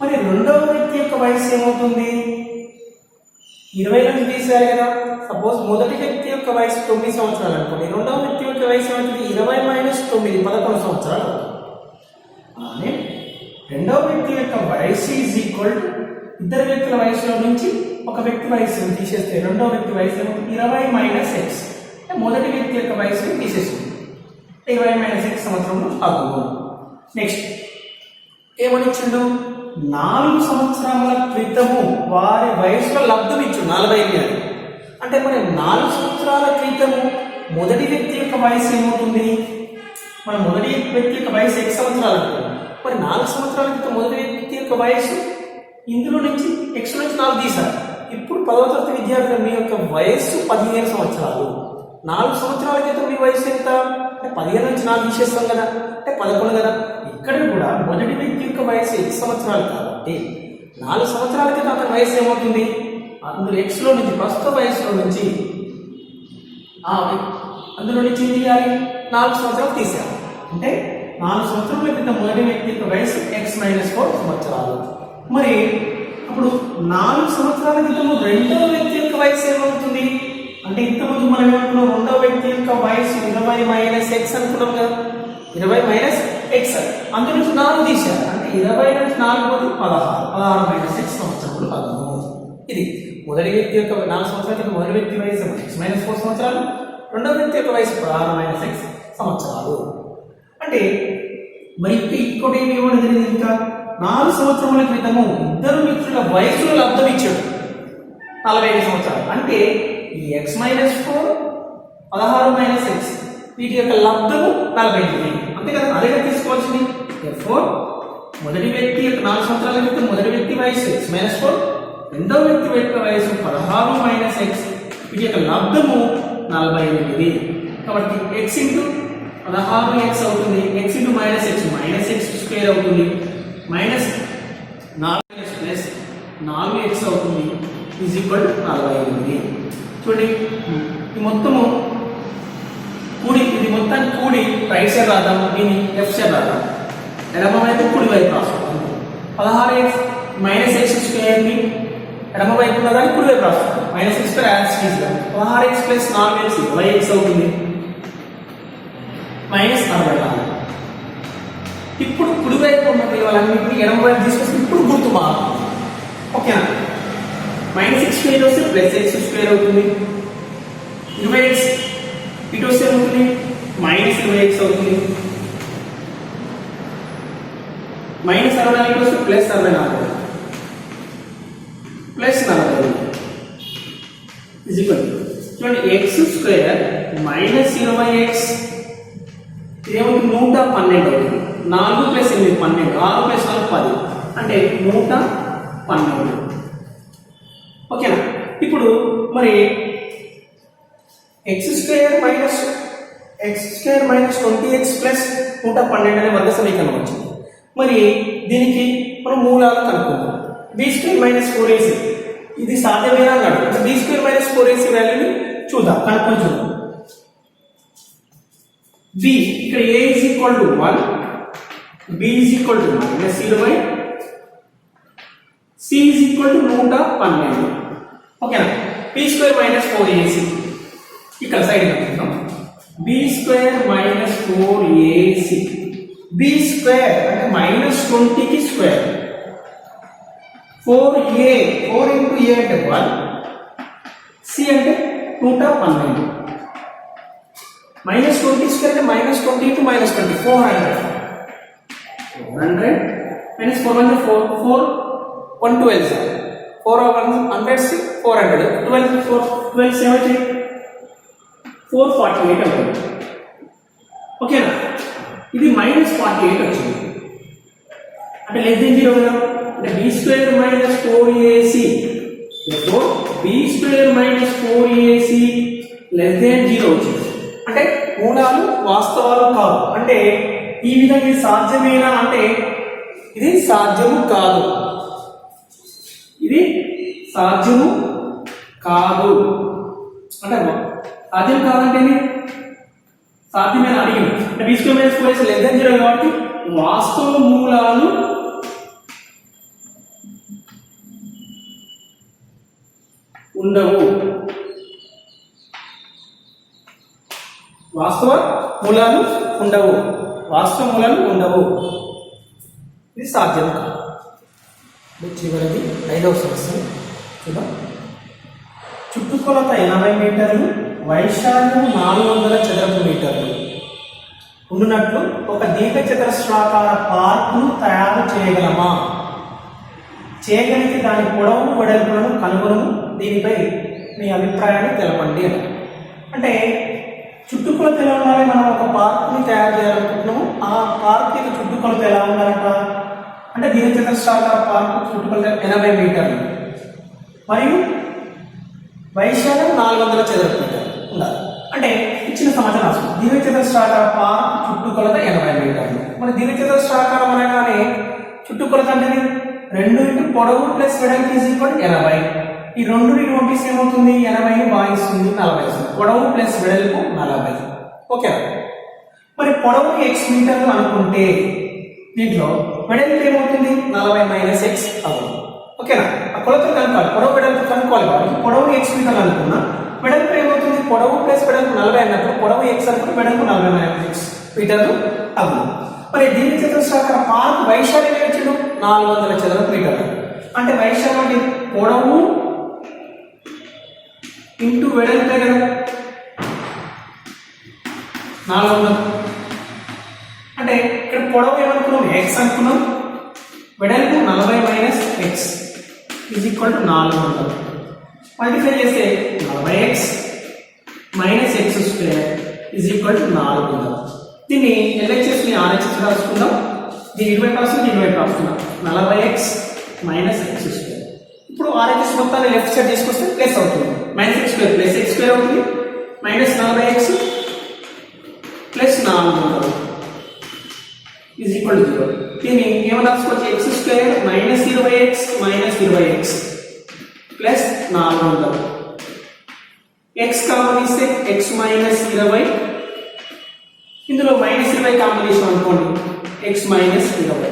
మరి రెండవ వ్యక్తి యొక్క వయస్సు ఏమవుతుంది? 20 నుంచి తీసేయాలి కదా. సపోజ్ మొదటి వ్యక్తి యొక్క వయసు 9 సంవత్సరాలు అనుకోండి. రెండవ వ్యక్తి యొక్క వయసు ఏమవుతుంది? 20 - 9 11 సంవత్సరాలు అవుతుంది. రెండవ వ్యక్తి యొక్క వయసు ఈజ్ ఈక్వల్ టు ఇద్దరు వ్యక్తుల వయసులో నుంచి ఒక వ్యక్తి వయసును తీసేస్తే రెండవ వ్యక్తి వయసు ఏమవుతుంది? 20 - x. మొదటి వ్యక్తి యొక్క వయసుని తీసేస్తుంది. 20 - x సంవత్సరంలో అవుతుంది. నెక్స్ట్ ఏమని ఇచ్చిండు? 4 సంవత్సరాల క్రితము వారి వయసులో లబ్ధం ఇచ్చు 48 అని. అంటే మరి 4 సంవత్సరాల క్రితము మొదటి వ్యక్తి యొక్క వయసు ఏమవుతుంది? మన మొదటి వ్యక్తి యొక్క వయసు x సంవత్సరాలు అనుకోండి. మరి 4 సంవత్సరాల క్రితం మొదటి వ్యక్తి యొక్క వయసు ఇందులో నుంచి x నుంచి 4 తీశారు. ఇప్పుడు 10వ తరగతి విద్యార్థులు మీ యొక్క వయస్సు 15 సంవత్సరాలు. 4 సంవత్సరాల క్రితం మీ వయసు ఎంత? అంటే 15 నుంచి 4 తీసేస్తాం కదా, అంటే 11 కదా. ఇక్కడ కూడా మొదటి వ్యక్తి యొక్క వయసు x సంవత్సరాలు కాబట్టి 4 సంవత్సరాల క్రితం అతని వయసు ఏమవుతుంది? అందులో x లో నుంచి ప్రస్తుత వయసులో నుంచి అందులో నుంచి ఏం చేయాలి? 4 సంవత్సరాలు తీసేయాలి. అంటే 4 సంవత్సరాల క్రితం మొదటి వ్యక్తి యొక్క వయసు x - 4 సంవత్సరాలు. మరి అప్పుడు 4 సంవత్సరాల క్రితం రెండవ వ్యక్తి యొక్క వయసు ఏమవుతుంది? అంటే ఇంతకుముందు మనం ఏమనుకున్నాం? రెండవ వ్యక్తి యొక్క వయసు 20 - x అనుకున్నాం కదా. 20 - x అందులో నుంచి 4 తీశారు. అంటే 20 నుంచి 4 పోతే 16 - x సంవత్సరాలు అవుతుంది. ఇది మొదటి వ్యక్తి యొక్క 4 సంవత్సరాల క్రితం మొదటి వ్యక్తి వయసు x - 4 సంవత్సరాలు, రెండవ వ్యక్తి యొక్క వయసు 16 - x సంవత్సరాలు. అంటే మరి ఇంకోటి ఏమి ఇవ్వడం జరిగింది? ఇంకా 4 సంవత్సరముల క్రితము ఇద్దరు మిత్రుల వయసులో లబ్ధం ఇచ్చాడు 45 సంవత్సరాలు. అంటే ఈ x - 4 16 - x వీటి యొక్క లబ్ధము 48. అంతే కదా, అదే కదా తీసుకోవాల్సింది. మొదటి వ్యక్తి యొక్క 4 సంవత్సరాల క్రితం మొదటి వ్యక్తి వయసు x - 4, రెండవ వ్యక్తి యొక్క వయసు 16 - x వీటి యొక్క లబ్ధము 48. కాబట్టి x × 16x అవుతుంది. x × -x -x స్క్వేర్ అవుతుంది. -4x ప్లస్ 4x అవుతుంది ఈజ్ ఈక్వల్ టు 48. చూడండి ఈ మొత్తము కూడి, ఇది మొత్తాన్ని కూడి రైట్ సైడ్ రాద్దాం, దీన్ని లెఫ్ట్ సైడ్ రాద్దాం. ఎడమ వైపు కుడి వైపు రాస్తాం. 16x -x స్క్వేర్ని ఎడమ వైపు ఉన్నదాన్ని కుడి వైపు రాస్తాం. -x square as it is. 16x plus 4x 20x అవుతుంది. -64. ఇప్పుడు కుడివైపు ఉన్న విలువలన్నింటినీ ఎడమ వైపు తీసుకొస్తే ఇప్పుడు గుర్తు మారుతుంది. ఓకేనా? -x స్క్వేర్ వస్తే +x స్క్వేర్ అవుతుంది. 20x ఇటు వస్తే అవుతుంది -20x అవుతుంది. -64 వస్తే +64 +40 ఇజ్ ఈక్వల్ టు చూడండి x స్క్వేర్ -20x ఇదేమవుతుంది 112 అవుతుంది. 4 ప్లస్ 8 12, 6 ప్లస్ 4 10, అంటే 112. ఓకేనా? ఇప్పుడు మరి x square minus 20x plus 112 అనే వర్గ సమీకరణం వచ్చింది. మరి దీనికి మనం మూలాలు కనుక్కుందాం. b స్క్వేర్ మైనస్ 4ac ఇది సాధ్యమేనా అన్నాడు. b స్క్వేర్ మైనస్ 4ac వాల్యూని చూద్దాం, కనుక్కొని చూద్దాం. b ఇక్కడ a is equal to 1, b is equal to minus 20, c is equal to 112. ఓకేనా? b స్క్వేర్ మైనస్ 4ac ఇక్కడ సైడ్ కనుక్కుందాం. b square minus 4ac, b square అంటే మైనస్ 20 కి స్క్వేర్, 4a 4 into a అంటే 1, c అంటే 112, minus 20 square అంటే minus 20 into minus 20 400 minus 4 అంటే 4 112 4 100 400 12 70 448 అవుతుంది. ఓకేనా? ఇది minus 48 వచ్చింది అంటే లెస్ దెన్ 0 కదా. అంటే b square minus 4ac, therefore b square minus 4ac less than 0 వచ్చింది. అంటే మూలాలు వాస్తవాలు కాదు. అంటే ఈ విధంగా ఇది సాధ్యమేనా అంటే ఇది సాధ్యము కాదు, ఇది సాధ్యము కాదు. అంటే సాధ్యం కాదంటే సాధ్యమేనా అడిగింది. అంటే b square minus 4ac less than 0 కాబట్టి వాస్తవ మూలాలు ఉండవు, వాస్తవ మూలాలు ఉండవు, వాస్తవ మూలాలు ఉండవు, ఇది సాధ్యం కాదు. చివరిది 5వ సమస్య చూద్దాం. చుట్టుకొలత 80 మీటర్లు, వైశాల్యం 400 చదరపు మీటర్లు ఉన్నట్లు ఒక దీర్ఘచతురస్రాకార పార్కును తయారు చేయగలమా? చేయగలిగితే దాని పొడవు వెడల్పులను కనుగొనము, దీనిపై మీ అభిప్రాయాన్ని తెలపండి. అంటే చుట్టుకొలత ఎలా ఉండాలి? మనం ఒక పార్క్ని తయారు చేయాలనుకుంటున్నాము, ఆ పార్క్ యొక్క చుట్టుకొలత ఎలా ఉండాలంట అంటే దీర్ఘచతురస్రాకార పార్క్ చుట్టుకొలత 80 మీటర్లు మరియు వైశాల్యం 400 చదరపు మీటర్లు ఉండాలి. అంటే ఇచ్చిన సమాచారం రాసుకో. దీర్ఘచతురస్రాకార పార్క్ చుట్టుకొలత 80 మీటర్లు. మరి దీర్ఘచతురస్రాకారం అనగానే చుట్టుకొలత అంటే 2 ఇంటూ పొడవు ప్లస్ వెడల్పు ఈజ్ ఈక్వల్ 80. ఈ 2ని పంపిస్తే ఏమవుతుంది? 80ని భాగిస్తుంది 40. పొడవు ప్లస్ వెడల్పు 40. ఓకే. మరి పొడవు x మీటర్లు అనుకుంటే దీంట్లో వెడల్పు ఏమవుతుంది? 40 మైనస్ x అవుతుంది. ఓకేనా? ఆ కొలతలు కనుక్కోవాలి, పొడవు వెడల్పు కనుక్కోవాలి. కాబట్టి పొడవు x మీటర్లు అనుకున్నా వెడల్పు ఏమవుతుంది? పొడవు ప్లస్ వెడల్పు 40 అన్నప్పుడు పొడవు x అనుకుంటే వెడల్పు 40 మైనస్ x మీటర్లు అవుతుంది. మరి దీర్ఘచతురస్రాకార పార్క్ వైశాల్యం ఏమిచ్చాడు? 400 చదరపు మీటర్లు. అంటే వైశాల్యం అంటే పొడవు ఇంటూ వెడల్పే కదా 400. అంటే ఇక్కడ పొడవు ఏమనుకున్నాం? x అనుకున్నాం, వెడల్పు 40 minus x is equal to 400. Multiply చేస్తే 40x minus x square is equal to 400. దీన్ని LHS ని RHS రాసుకుందాం. దీని ఇటువైపు రాసుకుందాం, ఇటువైపు రాసుకుందాం. 40x minus x square. ఇప్పుడు RHS మొత్తాన్ని లెఫ్ట్ సైడ్ తీసుకొస్తే ప్లస్ అవుతుంది. Minus x square plus x square అవుతుంది. Minus 40x plus 400 is equal to 0. దీన్ని ఏమని రాసుకోవచ్చు? x square minus 20x minus 20x plus 400. x common ఇస్తే x మైనస్ 20, ఇందులో మైనస్ 20 కాంబినేషన్ అనుకోండి, x మైనస్ 20.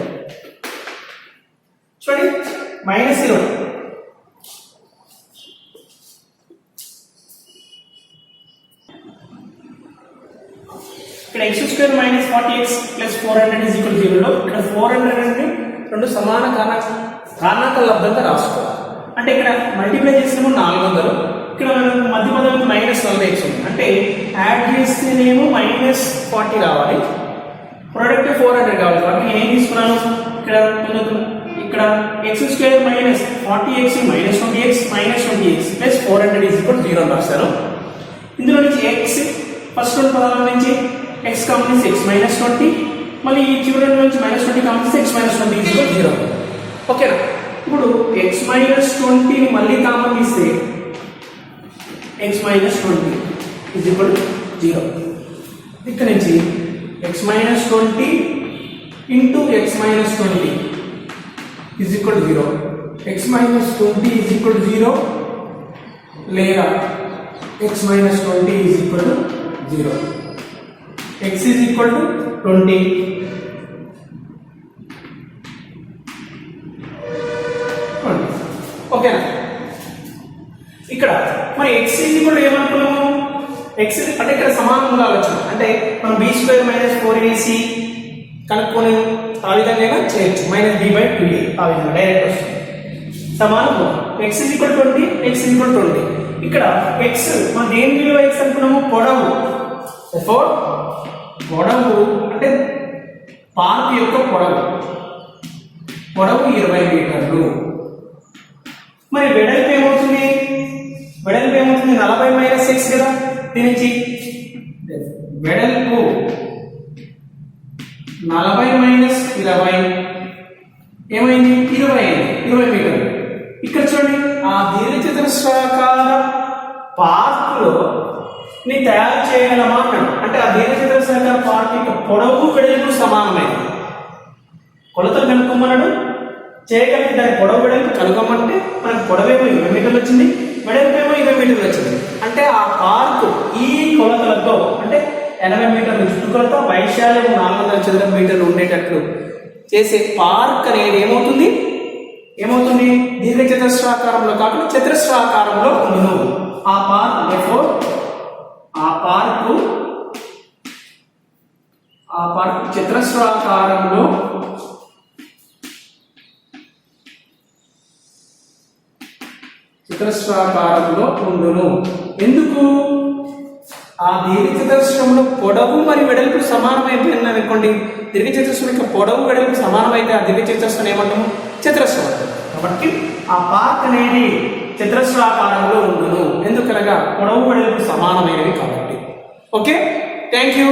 చూడండి మైనస్ 20 ఇక్కడ x square minus 40x plus 400 is equal to 0 లో ఇక్కడ 400 ని రెండు సమాన కారణాంకాల లబ్ధంగా రాసుకోవాలి. అంటే ఇక్కడ మల్టిప్లై చేసినేమో 400, ఇక్కడ మనకు మధ్య మధ్యలో మైనస్ 40x ఉంది. అంటే యాడ్ చేస్తేనేమో మైనస్ 40 రావాలి, ప్రొడక్ట్ 400 కావాలి. కాబట్టి నేను ఏం తీసుకున్నాను? ఇక్కడ x square minus 40x minus 20x minus 20x plus 400 is equal to 0 అని రాస్తాను. ఇందులో నుంచి x ఫస్ట్ రెండు పదాల నుంచి x కామన్ x మైనస్ 20 మళ్ళీ ఈ చివరి నుంచి -20 కామన్ x -20 0. ఓకేనా? ఇప్పుడు x -20 మళ్ళీ కామన్ తీస్తే x -20 0. ఇక్కడ నుంచి x -20 ఇంటూ x -20 0. x -20 0 లేదా x -20 0. x 20 ఓకేనా? ఇక్కడ మరి x ఏమనుకున్నాము? x అంటే ఇక్కడ సమానంగా ఆలోచన అంటే మనం b² - 4ac కనుక్కొని ఆ విధంగా చేయొచ్చు. -b/2a ఆ విధంగా డైరెక్ట్ వస్తుంది. సమానం x 20 x 20. ఇక్కడ x మనం దేని విలువ x అనుకున్నాము? పొడవు. పొడవు అంటే పార్క్ యొక్క పొడవు 20 మీటర్లు. మరి వెడల్పు ఏమవుతుంది? 40 - x కదా. దీని నుంచి వెడల్పు 40 - 20 ఏమైంది? 20 మీటర్లు. ఇక్కడ చూడండి, ఆ దీర్ఘచతురస్రాకార పార్కులో ని తయారు చేయగలమా అన్నాడు. అంటే ఆ దీర్ఘచతురస్రాకార పార్క్ యొక్క పొడవు వెడల్పు సమానమైనది. కొలతలు కనుక్కోమన్నాడు. చేయగలిగి దాని పొడవు వెడల్పు కనుక్కోమంటే మనకు పొడవేమో 20 మీటర్లు వచ్చింది, వెడల్పు ఏమో 20 మీటర్లు వచ్చింది. అంటే ఆ పార్క్ ఈ కొలతలతో అంటే 80 మీటర్ల చుట్టుకొలత, వైశాల్యం 400 చదరపు మీటర్లు ఉండేటట్లు చేసే పార్క్ అనేది ఏమవుతుంది? దీర్ఘచతురస్రాకారంలో కాకుండా చతురస్రాకారంలో ఉండును. ఆ పార్క్ చతురస్రాకారంలో ఉండును. ఎందుకు? ఆ దీర్ఘచతురస్రంలో పొడవు మరియు వెడల్పు సమానమైపోయింది అనుకోండి. దీర్ఘచతురస్రం యొక్క పొడవు వెడల్పు సమానమైతే ఆ దీర్ఘచతురస్రం ఏమంటాము? చతురస్రం అంటాము. కాబట్టి ఆ పార్క్ అనేది చతురస్రాకారంలో ఉండును. ఎందుకనగా పొడవు వెడల్పు సమానమైనవి కాబట్టి. Okay, thank you.